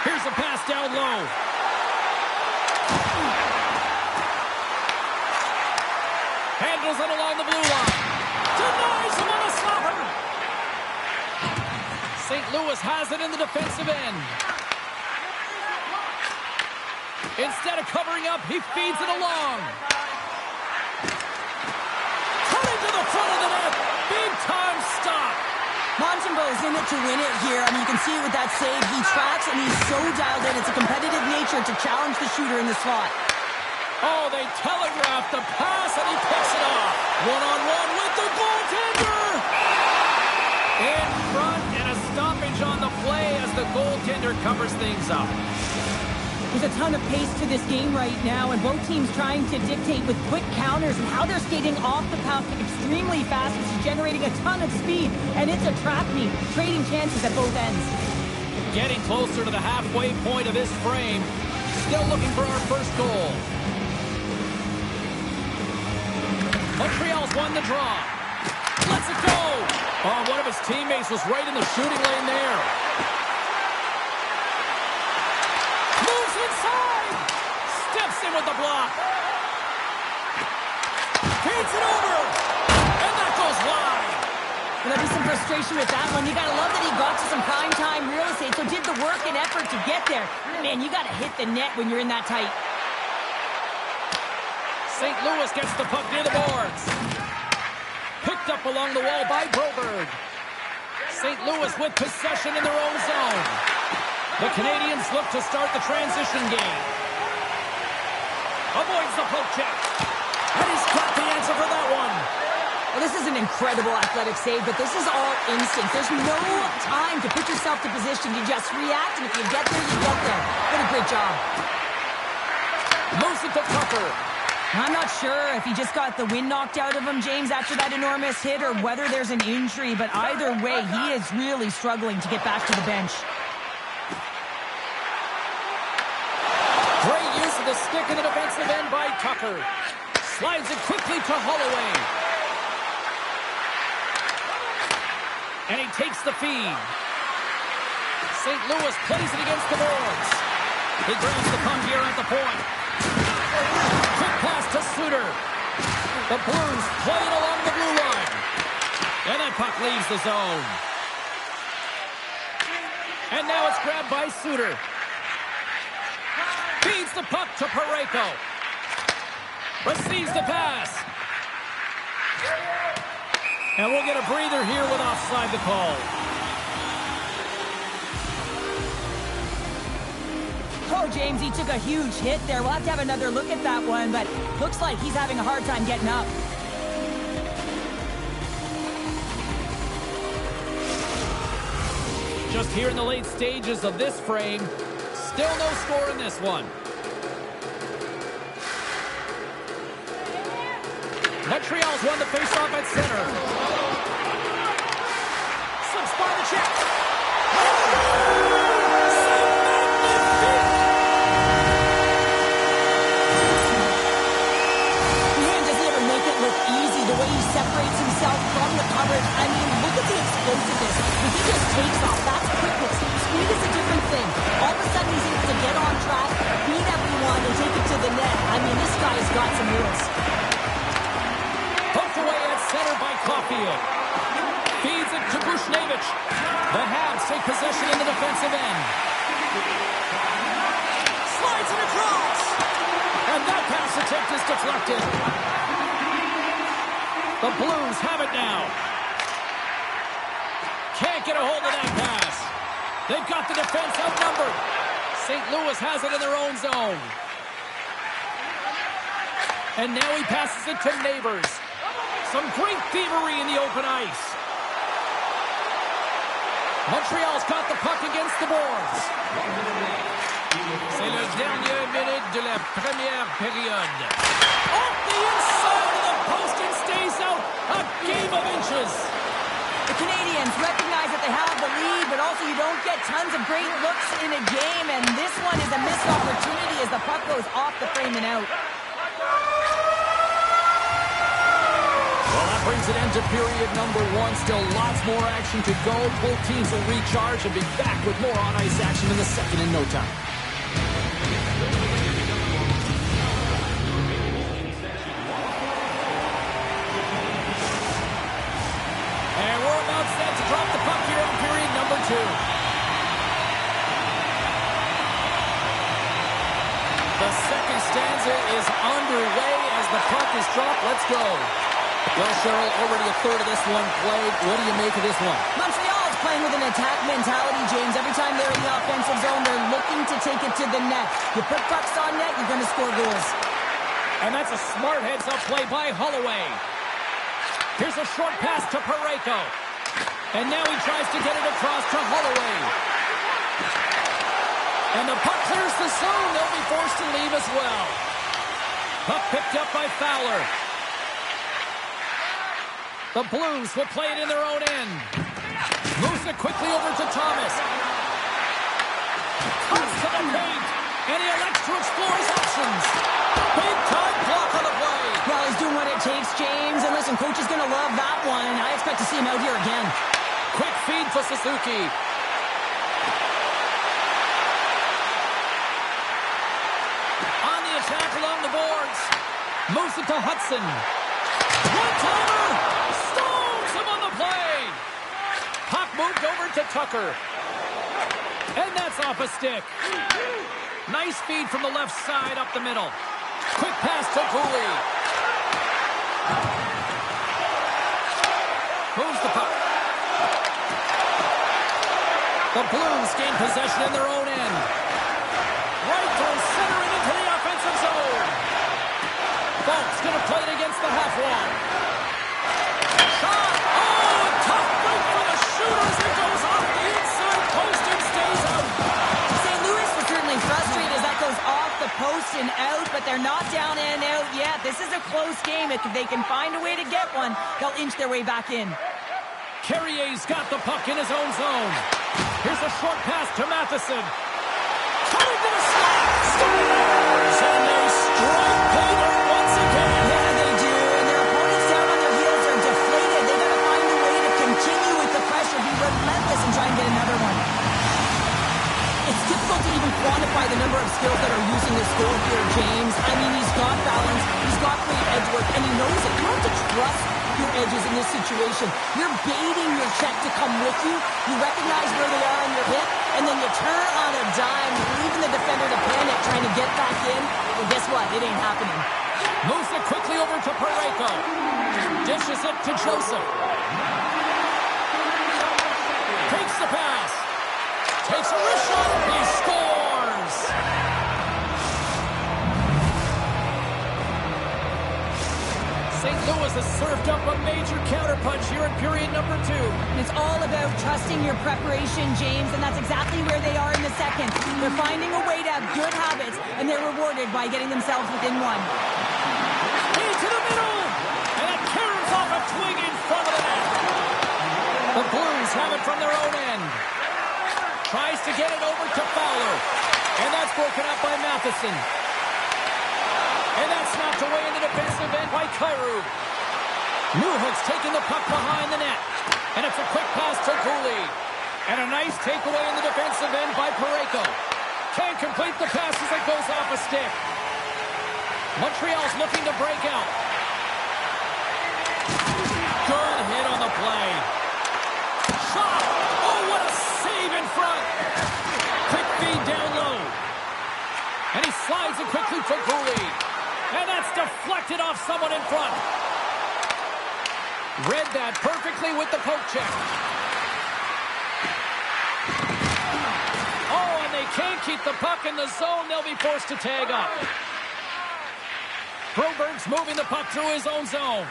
Here's a pass down low. Handles it along the blue line. Denies him on a slapper. St. Louis has it in the defensive end. Instead of covering up, he feeds it along. Cutting to the front of the net. Big time stop. Montembeau's in it to win it here. I mean, you can see it with that save. He tracks, and he's so dialed in. It's a competitive nature to challenge the shooter in the slot. Oh, they telegraphed the pass, and he picks it off. One-on-one with the goaltender. In front, and a stoppage on the play as the goaltender covers things up. There's a ton of pace to this game right now, and both teams trying to dictate with quick counters and how they're skating off the puck extremely fast, which is generating a ton of speed, and it's a trap meet, trading chances at both ends. Getting closer to the halfway point of this frame. Still looking for our first goal. Montreal's won the draw. Let's it go! Oh, one of his teammates was right in the shooting lane there. Moves inside! Steps in with the block. Feeds it over! And that goes wide! There'll be some frustration with that one. You gotta love that he got to some prime-time real estate, so did the work and effort to get there. Man, you gotta hit the net when you're in that tight. St. Louis gets the puck near the boards. Picked up along the wall by Broberg. St. Louis with possession in their own zone. The Canadians look to start the transition game. Avoids the poke check. And he's got the answer for that one. Well, this is an incredible athletic save, but this is all instinct. There's no time to put yourself to position. You just react, and if you get there, you get there. What a great job. Moves it to Tucker. I'm not sure if he just got the wind knocked out of him, James, after that enormous hit, or whether there's an injury, but either way, he is really struggling to get back to the bench. Great use of the stick in the defensive end by Tucker. Slides it quickly to Holloway. And he takes the feed. St. Louis plays it against the boards. He grabs the puck here at the point. Quick pass to Suter. The Blues play it along the blue line. And that puck leaves the zone. And now it's grabbed by Suter. Feeds the puck to Parayko. Receives the pass. And we'll get a breather here with offside the call. Oh, James, he took a huge hit there. We'll have to have another look at that one, but looks like he's having a hard time getting up. Just here in the late stages of this frame, still no score in this one. Montreal's won the faceoff at center. Slips by the check. The way he separates himself from the coverage. I mean, look at the explosiveness. If he just takes off, that's quickness. Speed is a different thing. All of a sudden, he's able to get on track, beat everyone, and take it to the net. I mean, this guy's got some wheels. Poked away at center by Caulfield. Feeds it to Bushnevich. The Habs take possession in the defensive end. Slides it across. And that pass attempt is deflected. The Blues have it now. Can't get a hold of that pass. They've got the defense outnumbered. St. Louis has it in their own zone. And now he passes it to Neighbors. Some great thievery in the open ice. Montreal's got the puck against the boards. C'est la dernière minute de la première période. Off the inside of the post and stays out. A game of inches. The Canadians recognize that they have the lead, but also you don't get tons of great looks in a game, and this one is a missed opportunity as the puck goes off the frame and out. Well, that brings an end to period number one. Still lots more action to go. Both teams will recharge and be back with more on-ice action in the second in no time. And we're about set to drop the puck here in period number two. The second stanza is underway as the puck is dropped. Let's go. Well, Cheryl, already a third of this one played. What do you make of this one? Montreal is playing with an attack mentality, James. Every time they're in the offensive zone, they're looking to take it to the net. You put pucks on net, you're going to score goals. And that's a smart heads-up play by Holloway. Here's a short pass to Parayko. And now he tries to get it across to Holloway. And the puck clears the zone. They'll be forced to leave as well. Puck picked up by Fowler. The Blues will play it in their own end. Moves it quickly over to Thomas. Cuts to the paint. And he elects to explore his options. Big time block on the play. Well, he's doing what it takes, James. And listen, coach is going to love that one. I expect to see him out here again. Quick feed for Suzuki. On the attack along the boards. Moves it to Hudson. One-timer. Stones him on the play. Puck moved over to Tucker. And that's off a stick. Nice feed from the left side up the middle. Quick pass to Cooley. Moves the puck. The Blues gain possession in their own end. Right through center and into the offensive zone. Falk's going to play it against the half wall. Shot. Oh, tough break for the shooters. It goes off the inside post and stays out. St. Louis was certainly frustrated as that goes off the post and out, but they're not down and out yet. This is a close game. If they can find a way to get one, they'll inch their way back in. Carrier's got the puck in his own zone. Here's a short pass to Matheson. Coming to the slot. Stars, and they strike Peter once again. Yeah, they do. And their opponents down on their heels are deflated. They got to find a way to continue with the pressure, be relentless, and try and get another one. It's difficult to even quantify the number of skills that are using this goal here, James. I mean, he's got balance, he's got great edge work, and he knows it. You have to trust your edges in this situation. You're baiting your check to come with you. You recognize where they are on your hip, and then you turn on a dime, leaving the defender to panic, trying to get back in. Well, guess what? It ain't happening. Moves it quickly over to Parayko. Dishes it to Joseph. Takes the pass. Takes a wrist shot. He scores. St. Louis has served up a major counterpunch here in period number two. And it's all about trusting your preparation, James, and that's exactly where they are in the second. They're finding a way to have good habits, and they're rewarded by getting themselves within one. Into the middle, and it carries off a twig in front of the net. The Blues have it from their own end. Tries to get it over to Fowler, and that's broken up by Matheson. And that's knocked away in the defensive end by Kyrou. Newhook's taking the puck behind the net. And it's a quick pass to Cooley. And a nice takeaway in the defensive end by Parayko. Can't complete the pass as it goes off a stick. Montreal's looking to break out. Good hit on the play. Slides it quickly to Cooley. And that's deflected off someone in front. Read that perfectly with the poke check. Oh, and they can't keep the puck in the zone. They'll be forced to tag up. Broberg's moving the puck through his own zone.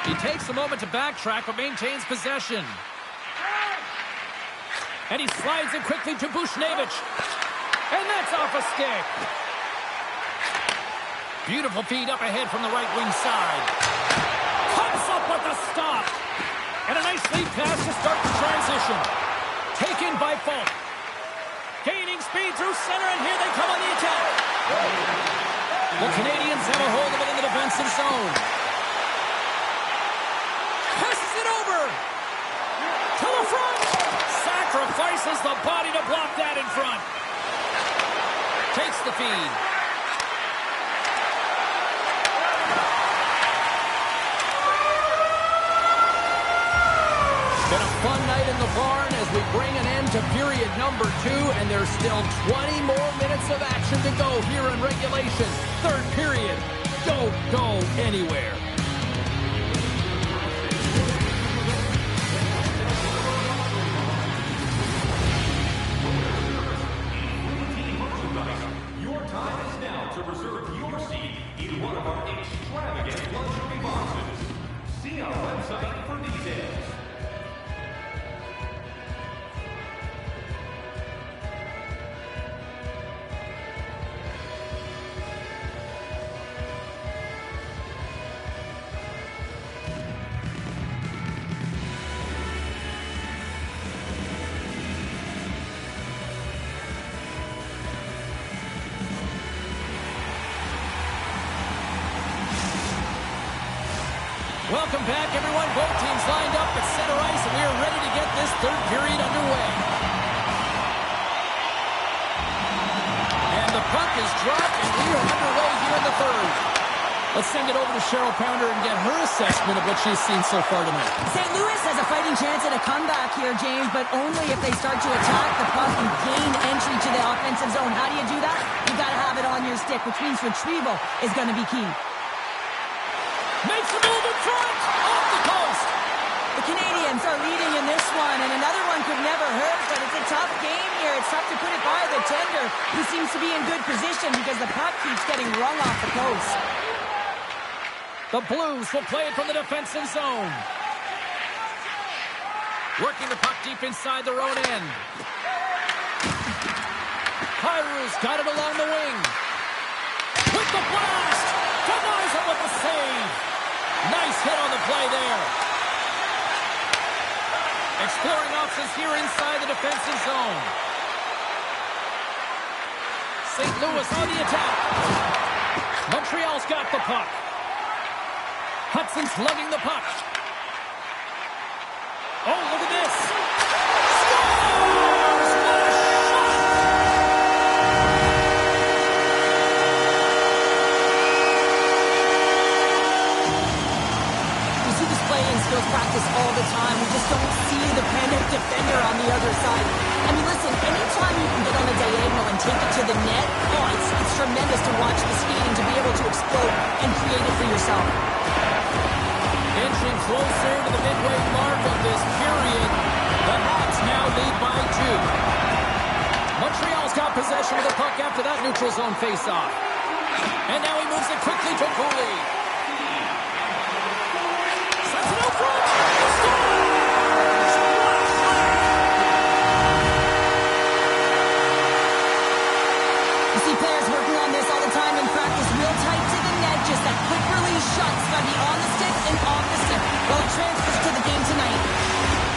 He takes a moment to backtrack, but maintains possession. And he slides it quickly to Bushnevich. And that's off a stick. Beautiful feed up ahead from the right wing side. Comes up with the stop. And a nice lead pass to start the transition. Taken by Falk. Gaining speed through center, and here they come on the attack. The Canadians have a hold of it in the defensive zone. Passes it over. To the front. Sacrifices the body to block that in front. Takes the feed. Been a fun night in the barn as we bring an end to period number 2, and there's still 20 more minutes of action to go here in regulation. Third period. Don't go anywhere. Your time is now to reserve your seat in one of our extravagant luxury boxes. See our website for details. Welcome back, everyone. Both teams lined up at center ice, and we are ready to get this third period underway. And the puck is dropped, and we are underway here in the third. Let's send it over to Cheryl Pounder and get her assessment of what she's seen so far tonight. St. Louis has a fighting chance at a comeback here, James, but only if they start to attack the puck and gain entry to the offensive zone. How do you do that? You got to have it on your stick, which means retrieval is going to be key. Makes a move in front, off the coast. The Canadians are leading in this one, and another one could never hurt, but it's a tough game here. It's tough to put it by the tender, who seems to be in good position because the puck keeps getting rung off the coast. The Blues will play it from the defensive zone. Working the puck deep inside their own end. Hyru's got it along the wing. With the blast! Denies it with the save. Nice hit on the play there. Exploring options here inside the defensive zone. St. Louis on the attack. Montreal's got the puck. Hudson's lugging the puck. Oh, look at this. Scores! What a shot! We see this play in skills practice all the time. We just don't see the panic defender on the other side. I mean, listen, anytime you can get on a diagonal and take it to the net, it's tremendous to watch the skating to be able to explode and create it for yourself. Inching closer to the midway mark of this period. The Hawks now lead by 2. Montreal's got possession of the puck after that neutral zone faceoff. And now he moves it quickly to Cooley. Sends it out front. You see players working on this all the time in practice, real tight to the net, just that quick release shot. It's got to be on the stick and off the stick. Well, it transfers to the game tonight.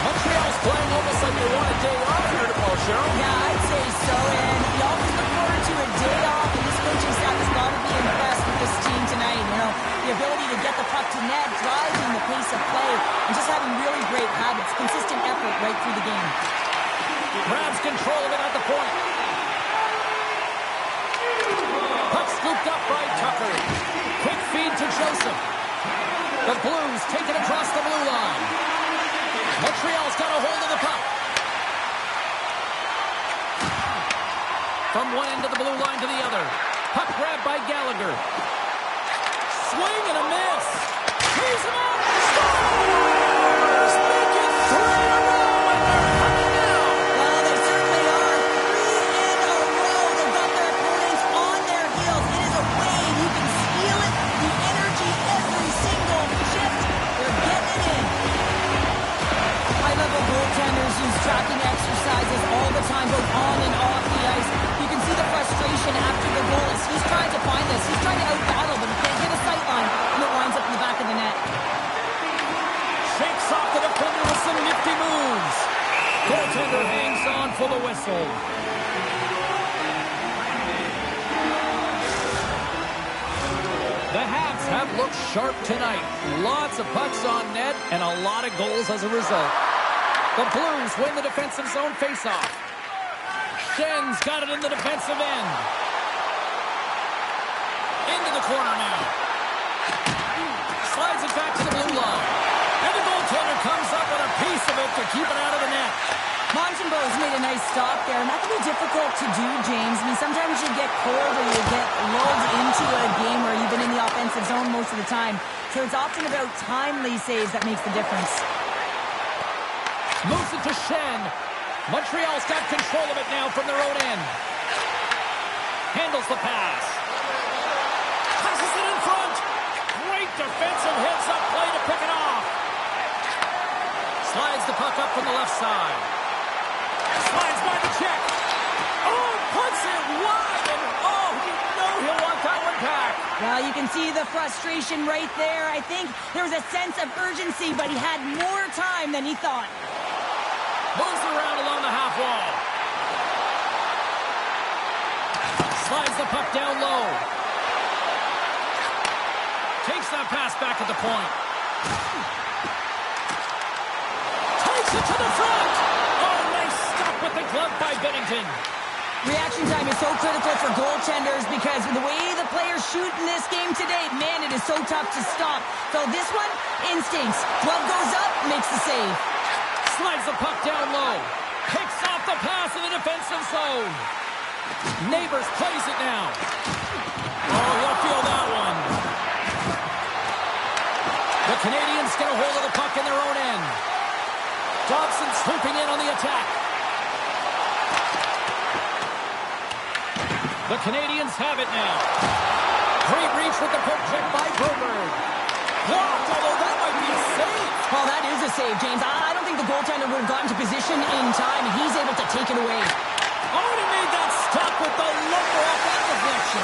Montreal's playing almost like they want a day off here tomorrow, Cheryl. Yeah, I'd say so, and you always look forward to a day off, and this coaching staff has got to be impressed with this team tonight. You know, the ability to get the puck to net, driving the pace of play, and just having really great habits, consistent effort right through the game. Grabs control of it at the point. Puck scooped up by Tucker. Quick feed to Joseph. The Blues take it across the blue line. Montreal's got a hold of the puck. From one end of the blue line to the other. Puck grabbed by Gallagher. Swing and a miss. He's him out. Scores! Make it 3 in a row, and they're coming out. Well, they certainly are. 3 in a row. They've got their opponents on their heels. It is a wave. You can feel it. The energy every single shift. They're getting it in. High-level goaltenders use tracking exercises all the time, both on and off the ice. You can see the frustration after the goal as he's trying to find this. He's trying to out-battle, but he can't get a sight line, and it winds up in the back of the net. Shakes off the defender with some nifty moves. Goaltender hangs on for the whistle. The Habs have looked sharp tonight. Lots of pucks on net and a lot of goals as a result. The Blues win the defensive zone faceoff. Schen's got it in the defensive end. Into the corner now. Slides it back to the blue line. And the goaltender comes up with a piece of it to keep it out of the net. Montembeau's made a nice stop there. Not going to be difficult to do, James. I mean, sometimes you get cold or you get lulled into a game where you've been in the offensive zone most of the time. So it's often about timely saves that makes the difference. Moves it to Schenn. Montreal's got control of it now from their own end. Handles the pass. Passes it in front. Great defensive heads-up play to pick it off. Slides the puck up from the left side. Slides by the check. Oh, puts it wide. And oh, you know he'll want that one back. Well, you can see the frustration right there. I think there was a sense of urgency, but he had more time than he thought. Moves around along the half wall. Slides the puck down low. Takes that pass back at the point. Takes it to the front. Oh, nice stop with the glove by Bennington. Reaction time is so critical for goaltenders because the way the players shoot in this game today, man, it is so tough to stop. So this one, instincts. Glove goes up, makes the save. Slides the puck down low. Picks off the pass in the defensive zone. Neighbors plays it now. Oh, he'll feel that one. The Canadians get a hold of the puck in their own end. Dobson swooping in on the attack. The Canadians have it now. Great reach with the poke check by Broberg. Blocked, although that might be a save. Well, that is a save, James. I don't think the goaltender would have gotten to position in time. He's able to take it away. Oh, and he made that stop with the lumber off that deflection.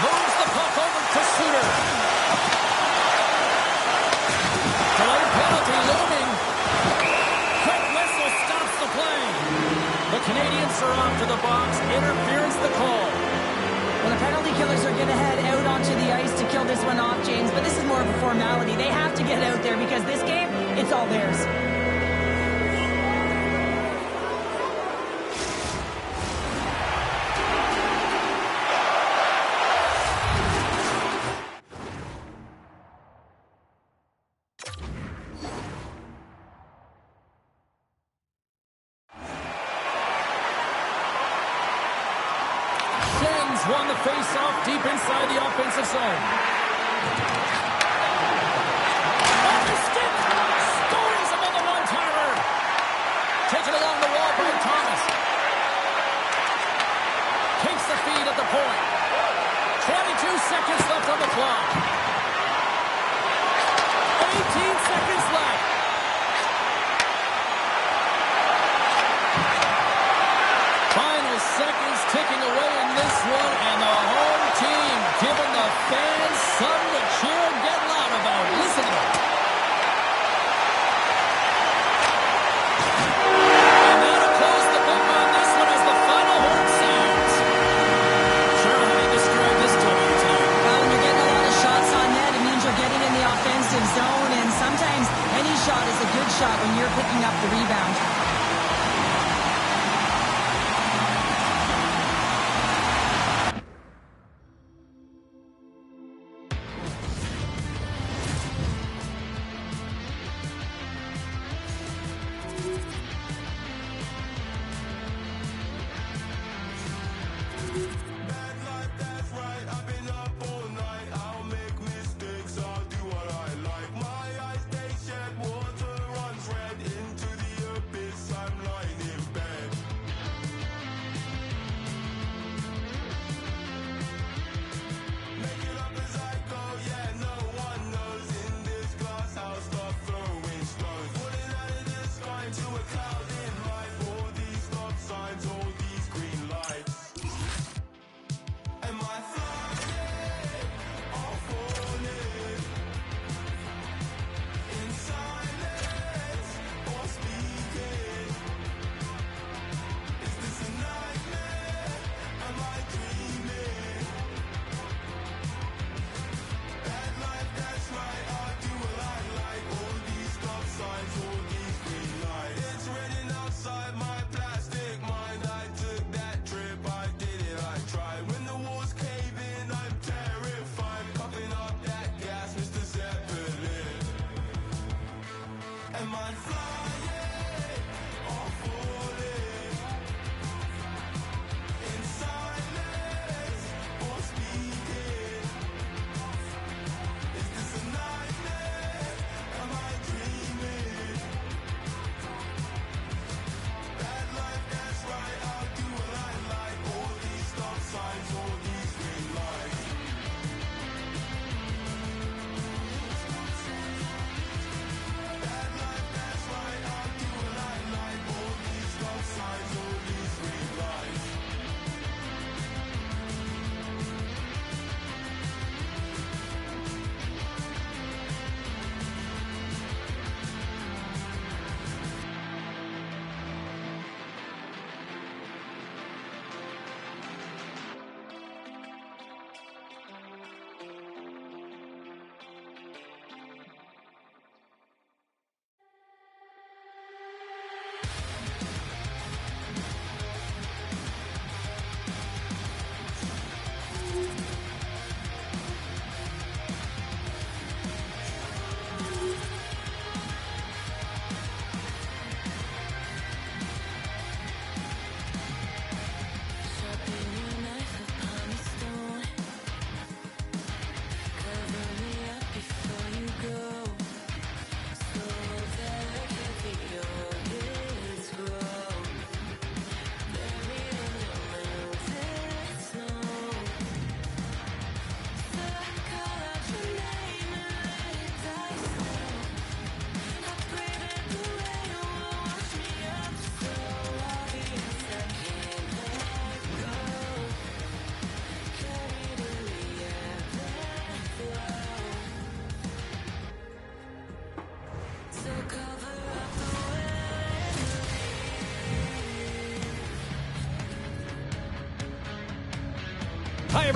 Moves the puck over to Suter. Delayed penalty looming. Quick whistle stops the play. The Canadians are off to the box. Interference the call. Well, the penalty killers are going to head out onto the ice to kill this one off, James, but this is more of a formality. They have to get out there because this game, it's all theirs. Won the face-off deep inside the offensive zone. Off the stick! Scores him on the one-timer! Taken along the wall by Thomas. Takes the feed at the point. 22 seconds left on the clock. 18 seconds left. Final seconds ticking away in this one, and the home team giving the fans something to cheer and get loud about. Listen to them. And that'll close the book on this one as the final horn sounds. Sure, how do you describe this time of time? Well, when you're getting a lot of shots on net, it means you're getting in the offensive zone, and sometimes any shot is a good shot when you're picking up the rebound.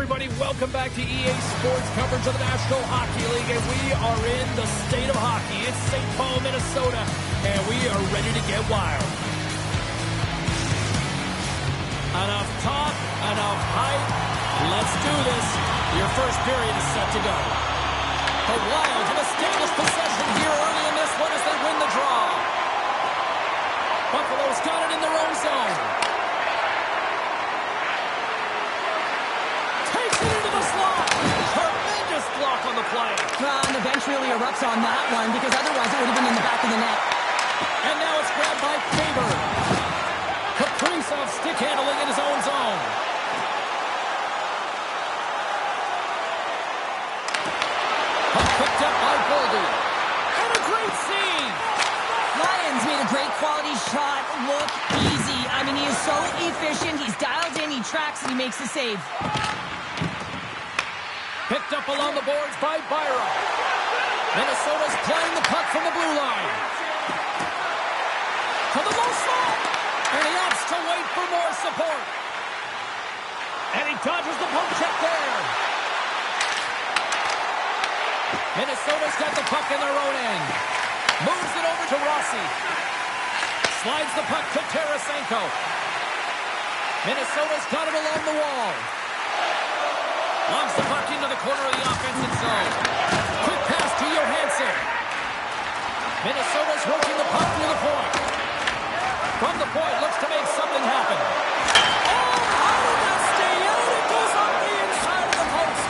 everybody. Welcome back to EA Sports coverage of the National Hockey League, and we are in the state of hockey. It's St. Paul, Minnesota, and we are ready to get wild. Enough talk, enough hype. Let's do this. Your first period is set to go. The Wild have established possession here early in this one as they win the draw. Buffalo's got it in their own zone. Takes it into the slot. Tremendous block on the play. And the bench really erupts on that one because otherwise it would have been in the back of the net. And now it's grabbed by Faber. Kaprizov stick handling in his own zone. Picked up by Goldie. And a great save. Lions made a great quality shot look easy. I mean, he is so efficient. He's dialed in, he tracks, and he makes the save. Picked up along the boards by Byron. Minnesota's playing the puck from the blue line. To the low slot. And he opts to wait for more support. And he dodges the poke check there. Minnesota's got the puck in their own end. Moves it over to Rossi. Slides the puck to Tarasenko. Minnesota's got it along the wall. Logs the puck into the corner of the offensive zone. Quick pass to Johansson. Minnesota's working the puck near the point. From the point, looks to make something happen. Oh, how did that stay out? It goes off the inside of the post.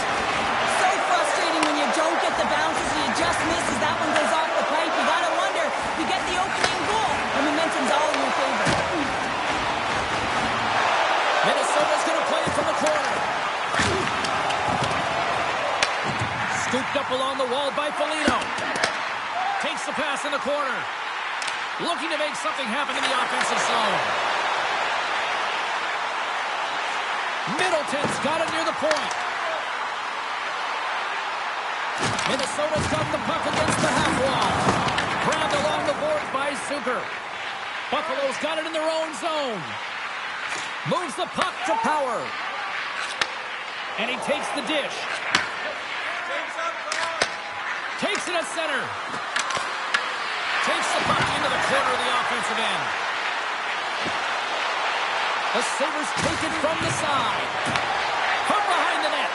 So frustrating when you don't get the bounces and you just misses. That one goes off the pipe. You gotta wonder if you get the opening goal. The momentum's all in your favor. Minnesota's going to play it from the corner. Scooped up along the wall by Foligno. Takes the pass in the corner. Looking to make something happen in the offensive zone. Middleton's got it near the point. Minnesota's got the puck against the half wall. Grabbed along the boards by Zucker. Buffalo's got it in their own zone. Moves the puck to Power. And he takes the dish. Takes it at center. Takes the puck into the corner of the offensive end. The Sabres take it from the side. From behind the net.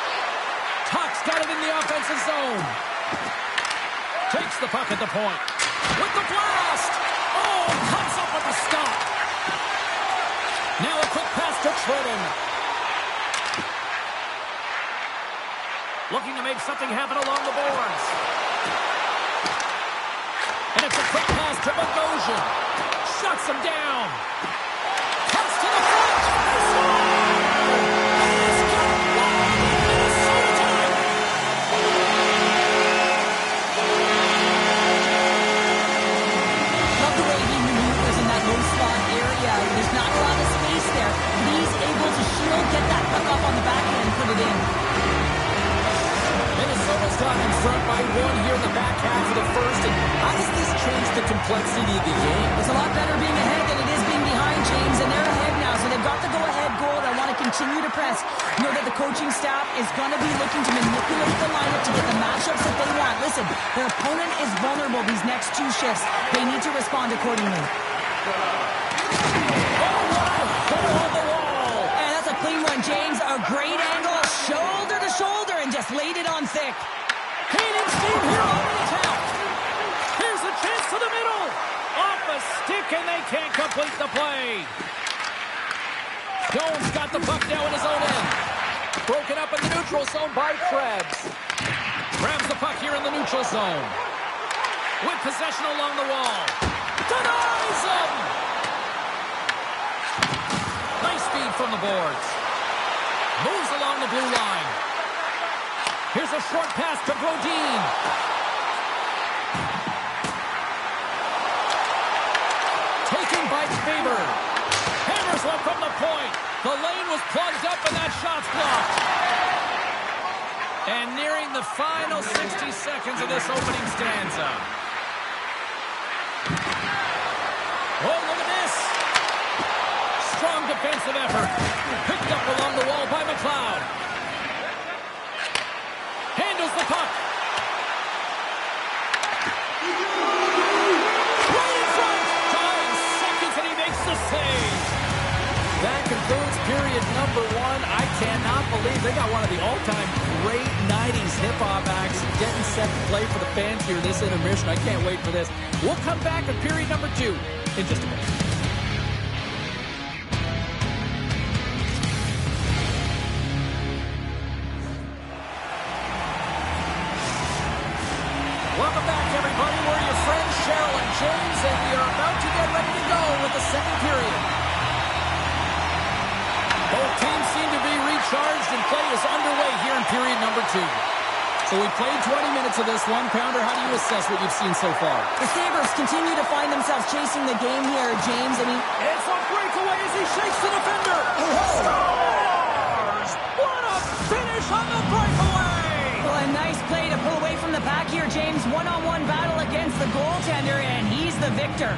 Tuck's got it in the offensive zone. Takes the puck at the point. With the blast. Oh, comes up with the stop. Now a quick pass to Trenton. Looking to make something happen along the boards. And it's a quick pass to Bogosian. Shuts him down. Cuts to the front. He's got one in Minnesota tonight. Love the way he maneuvers in that low slot area. There's not a lot of space there. But he's able to shield, get that puck up on the back end, and put it in. Minnesota's got in front by one here in the back half of the first. And how does this change the complexity of the game? It's a lot better being ahead than it is being behind, James, and they're ahead now, so they've got the go-ahead goal. They want to continue to press. Know that the coaching staff is going to be looking to manipulate the lineup to get the matchups that they want. Listen, their opponent is vulnerable these next two shifts. They need to respond accordingly. Oh, wow! Goal on the wall! And that's a clean one, James. A great angle, shoulder to shoulder, and just laid it on thick. Hayden Steve here over the top. Here's a chance to the middle. Off a stick, and they can't complete the play. Jones got the puck now in his own end. Broken up in the neutral zone by Krebs. Grabs the puck here in the neutral zone. With possession along the wall. Denies him! Nice speed from the boards. Moves along the blue line. Here's a short pass to Brodin. Taken by Faber. Hammers one from the point. The lane was plugged up and that shot's blocked. And nearing the final 60 seconds of this opening stanza. Oh, look at this. Strong defensive effort. Picked up along the wall by McLeod. period number 1. I cannot believe they got one of the all-time great 90s hip-hop acts getting set to play for the fans here this intermission. I can't wait for this. We'll come back in period number 2 in just a minute. Welcome back, everybody. We're your friends, Cheryl and James, and we are about to get ready to go with the second period. Both teams seem to be recharged, and play is underway here in period number 2. So we played 20 minutes of this one. Pounder, how do you assess what you've seen so far? The Sabres continue to find themselves chasing the game here, James. I mean, it's a breakaway as he shakes the defender. Scores! What a finish on the breakaway! Well, a nice play to pull away from the pack here, James. One-on-one battle against the goaltender, and he's the victor.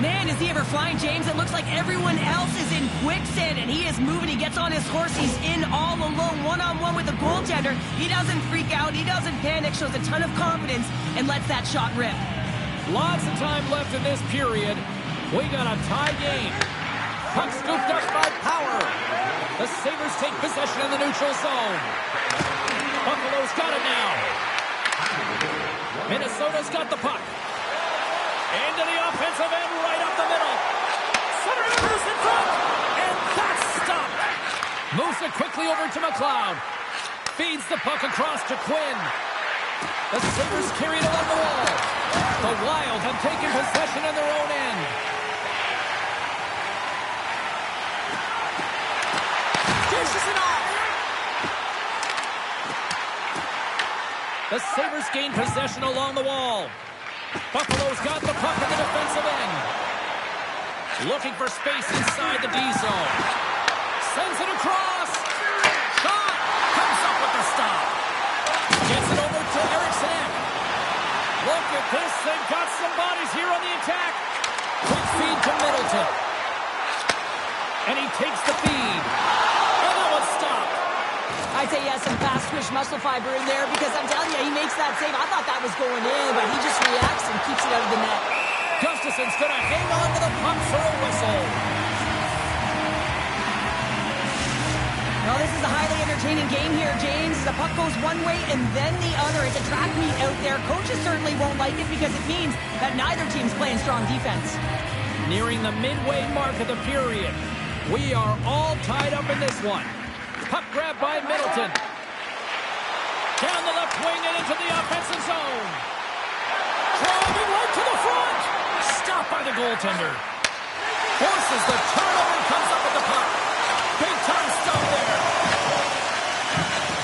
Man, is he ever flying, James? It looks like everyone else is in quicksand, and he is moving. He gets on his horse. He's in all alone, one-on-one with the goaltender. He doesn't freak out. He doesn't panic. Shows a ton of confidence and lets that shot rip. Lots of time left in this period. We got a tie game. Puck scooped up by Power. The Sabres take possession in the neutral zone. Buffalo's got it now. Minnesota's got the puck. Into the offensive end, right up the middle. Centering Moose in front, and that's stopped. Moves it quickly over to McLeod. Feeds the puck across to Quinn. The Sabres carry it along the wall. The Wild have taken possession in their own end. Dishes it off. The Sabres gain possession along the wall. Buffalo's got the puck in the defensive end. Looking for space inside the D zone. Sends it across. Shot. Comes up with the stop. Gets it over to Eriksson. Look at this. They've got some bodies here on the attack. Quick feed to Middleton. And he takes the feed. And that one's stopped. I'd say he has some fast twitch muscle fiber in there because I'm telling you, he makes that save. I thought that was going in, but he just reacts and keeps it out of the net. Gustafson's going to hang on to the puck for a whistle. Well, this is a highly entertaining game here, James. The puck goes one way and then the other. It's a track meet out there. Coaches certainly won't like it because it means that neither team's playing strong defense. Nearing the midway mark of the period. We are all tied up in this one. Puck grab by Middleton. Down the left wing and into the offensive zone. Driving right to the front. Stopped by the goaltender. Forces the turnover and comes up with the puck. Big time stop there.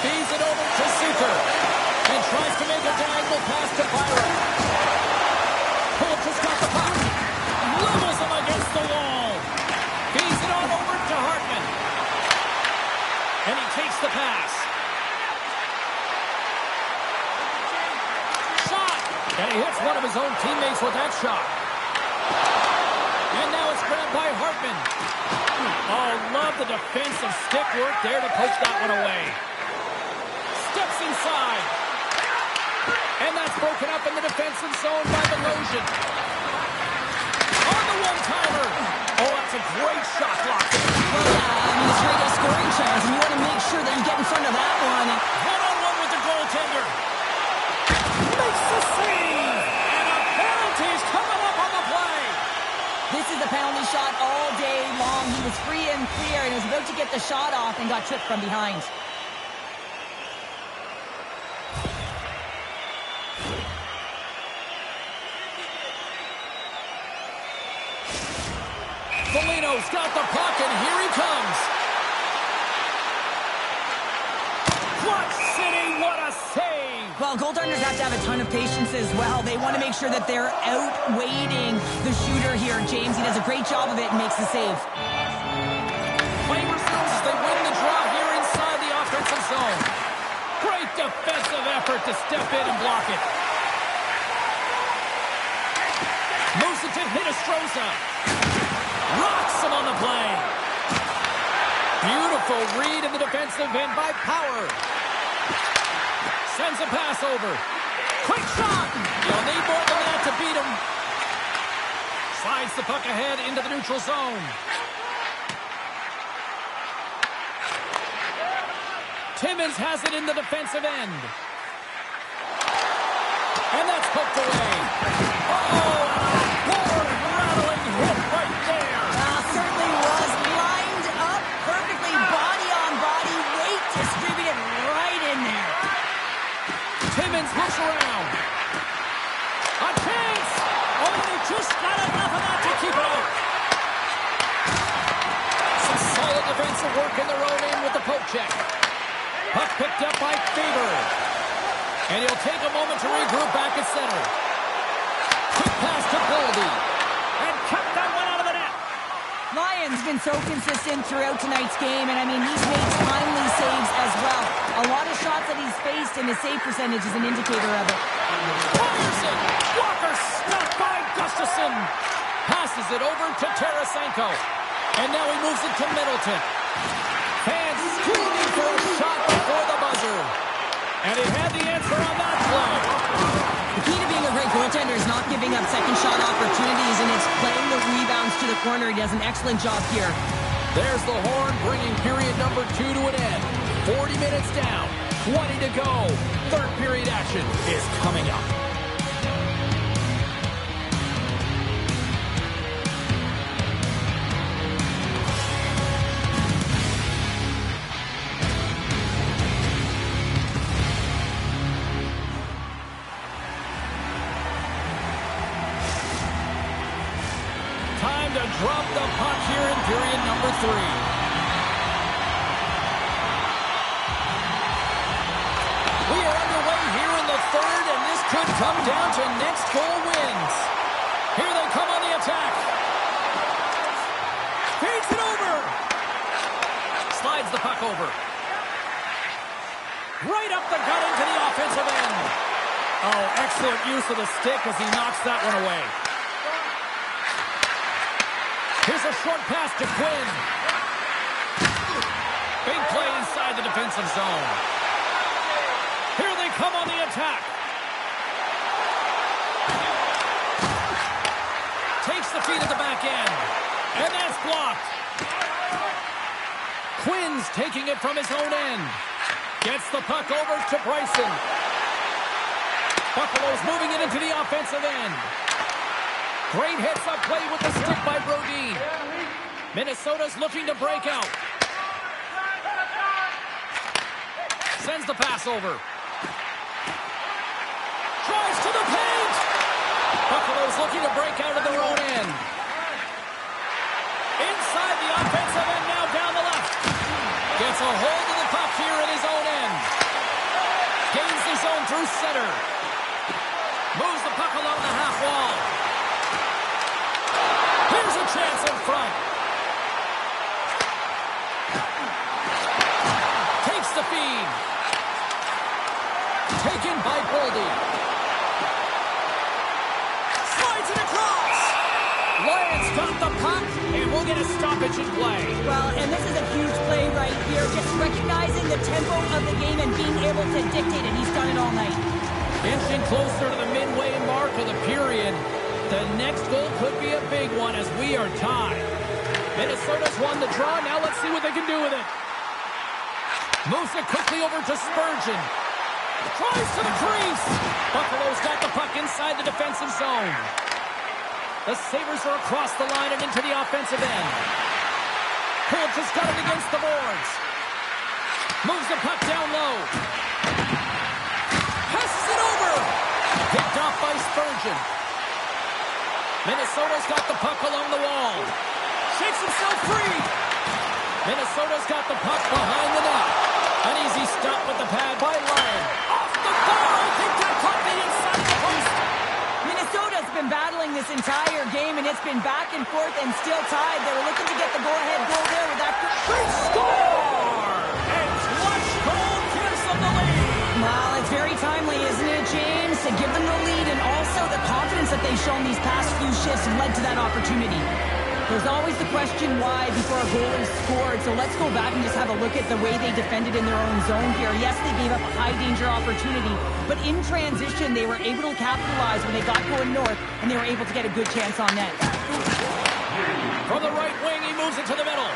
Feeds it over to Suter. And tries to make a diagonal pass to Byron. Phillips has got the puck. Levels him against the wall. Feeds it on over to Hartman. And he takes the pass. Shot! And he hits one of his own teammates with that shot. And now it's grabbed by Hartman. Oh, love the defensive stick work there to poke that one away. Steps inside. And that's broken up in the defensive zone by the Lotion. On the one-timer. Oh, that's a great shot block there. Well, yeah, I mean, it's right, a scoring chance, and you want to make sure that you get in front of that one. One-on-one with the goaltender. Makes the save. And a penalty's coming up on the play. This is a penalty shot all day long. He was free and clear and was about to get the shot off and got tripped from behind. Foligno's got the puck, and here he comes. Clutch City, what a save! Well, goaltenders have to have a ton of patience as well. They want to make sure that they're outweighting the shooter here, James. He does a great job of it and makes the save. Play resumes as they win the draw here inside the offensive zone. Great defensive effort to step in and block it. Moves it to Hinostroza. Rocks him on the play. Beautiful read in the defensive end by Power. Sends a pass over. Quick shot. You'll need more than that to beat him. Slides the puck ahead into the neutral zone. Timmins has it in the defensive end. And that's hooked away. Oh, and a board-rattling hit right there. Certainly was lined up perfectly, body on body, weight distributed right in there. Timmins hooks around. A chance! Only just not enough of that to keep it out. Some solid defensive work in their own end with the poke check. Puck picked up by Faber. And he'll take a moment to regroup back at center. Quick pass to Goldie. And cut that one out of the net. Lyon's been so consistent throughout tonight's game, and I mean, he's made timely saves as well. A lot of shots that he's faced, and his save percentage is an indicator of it. Ryerson! Walker stopped by Gustafsson. Passes it over to Tarasenko. And now he moves it to Middleton. Fans screaming for a shot before the buzzer. And he had the answer on that play. The key to being a great goaltender is not giving up second shot opportunities, and it's playing the rebounds to the corner. He does an excellent job here. There's the horn, bringing period number 2 to an end. 40 minutes down, 20 to go. Third period action is coming up. Time to drop the puck here in period number 3. We are underway here in the third, and this could come down to next goal wins. Here they come on the attack. Feeds it over. Slides the puck over. Right up the gut into the offensive end. Oh, excellent use of the stick as he knocks that one away. Here's a short pass to Quinn. Big play inside the defensive zone. Here they come on the attack. Takes the feed at the back end. And that's blocked. Quinn's taking it from his own end. Gets the puck over to Bryson. Buffalo's moving it into the offensive end. Great heads-up play with the stick by Brodin. Minnesota's looking to break out. Sends the pass over. Drives to the paint. Buffalo's looking to break out of their own end. Inside the offensive end, now down the left. Gets a hold of the puck here in his own end. Gains the zone through center. Moves the puck along the half wall. Here's a chance in front. Takes the feed. Taken by Goldie. Slides it across. Lions got the puck, and we'll get a stoppage in play. Well, and this is a huge play right here. Just recognizing the tempo of the game and being able to dictate it. He's done it all night. Inching closer to the midway mark of the period. The next goal could be a big one as we are tied. Minnesota's won the draw. Now let's see what they can do with it. Moves it quickly over to Spurgeon. Tries to the crease. Buffalo's got the puck inside the defensive zone. The Sabres are across the line and into the offensive end. Holt just got it against the boards. Moves the puck down low. Passes it over. Picked off by Spurgeon. Minnesota's got the puck along the wall. Shakes himself free. Minnesota's got the puck behind the net. An easy stop with the pad by Lyon. Off the bar. I think that caught the inside the post. Minnesota's been battling this entire game, and it's been back and forth and still tied. They were looking to get the go-ahead goal there with that great Score! And clutch goal gives them the lead. Well, it's very timely, isn't it, James? To give them the lead, and also the confidence that they've shown these past few shifts led to that opportunity. There's always the question why before a goal is scored, so let's go back and just have a look at the way they defended in their own zone here. Yes, they gave up a high-danger opportunity, but in transition, they were able to capitalize when they got going north, and they were able to get a good chance on net. From the right wing, he moves it to the middle.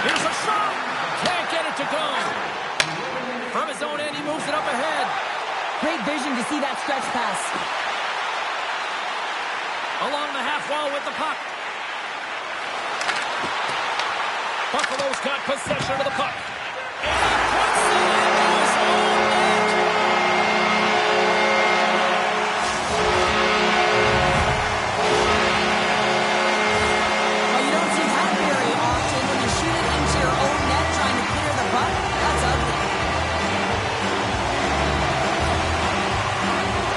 Here's a shot. Can't get it to go. his own end. He moves it up ahead. Great vision to see that stretch pass. Along the half wall with the puck. Buffalo's got possession of the puck. And he puts it into his own net. Well, you don't see that very often when you shoot it into your own net trying to clear the puck. That's ugly.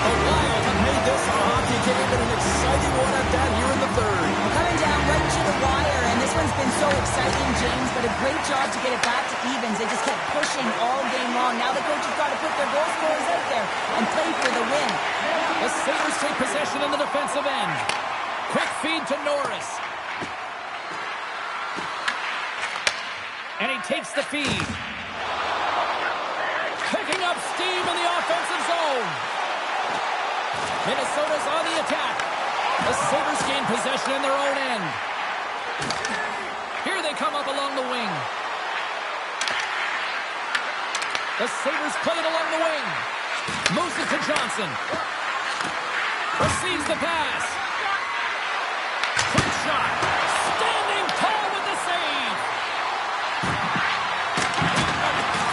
The Wild have made this a hockey game and an exciting one at that here in the third. Coming down right to the wire, and this one's been so exciting, James, but a great job to get it back to evens. They just kept pushing all game long. Now the coach has got to put their goal scorers out there and play for the win. The Sabres take possession in the defensive end. Quick feed to Norris. And he takes the feed. Picking up steam in the offensive zone. Minnesota's on the attack. The Sabres gain possession in their own end. Here they come up along the wing. The Sabres play it along the wing. Moves it to Johnson. Receives the pass. Quick shot. Standing tall with the save.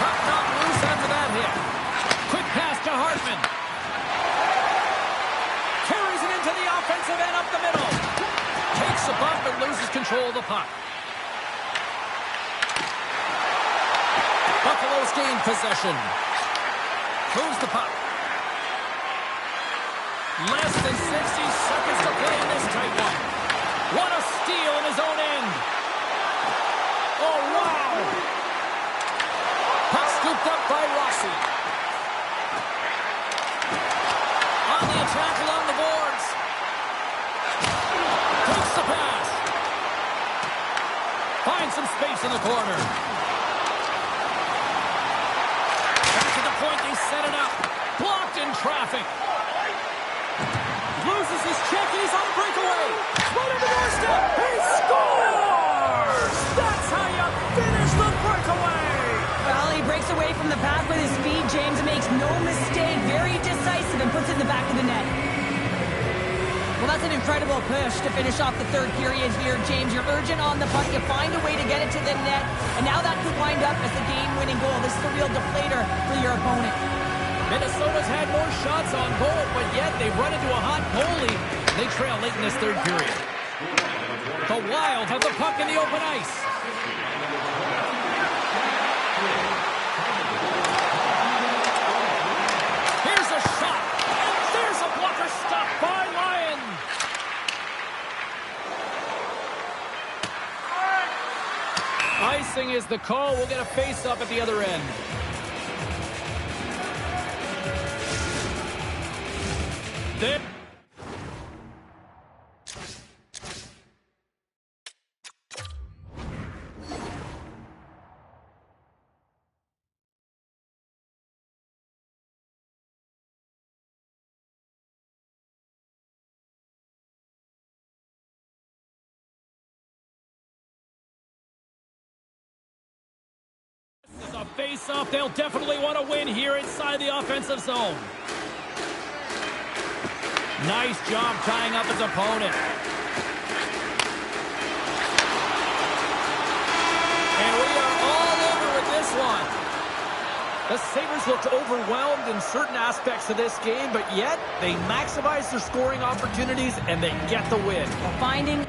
Puck knocked loose after that hit. Quick pass to Hartman. Carries it into the offensive end up the middle. Takes a bump and loses control of the puck. Buffalo's gained possession. Moves the puck. Less than 60 seconds to play in this tight one. What a steal in his own end. Oh, wow. Puck scooped up by Rossi. On the attack along the boards. Takes the pass. Finds some space in the corner. Back to the point, they set it up. Blocked in traffic. Loses his check and he's on the breakaway. Right on the doorstep. He scores! That's how you finish the breakaway. Well, he breaks away from the pack with his speed, James, and makes no mistake. Very decisive and puts it in the back of the net. Well, that's an incredible push to finish off the third period here, James. You're urgent on the puck. You find a way to get it to the net. And now that could wind up as the game-winning goal. This is a real deflator for your opponent. Minnesota's had more shots on goal, but yet they've run into a hot goalie. They trail late in this third period. The Wild have the puck in the open ice. Here's a shot. And there's a blocker stop by Lyon. Icing is the call. We'll get a face-up at the other end. There. This is a face-off. They'll definitely want to win here inside the offensive zone. Nice job tying up his opponent. And we are all over with this one. The Sabres looked overwhelmed in certain aspects of this game, but yet they maximize their scoring opportunities and they get the win. Finding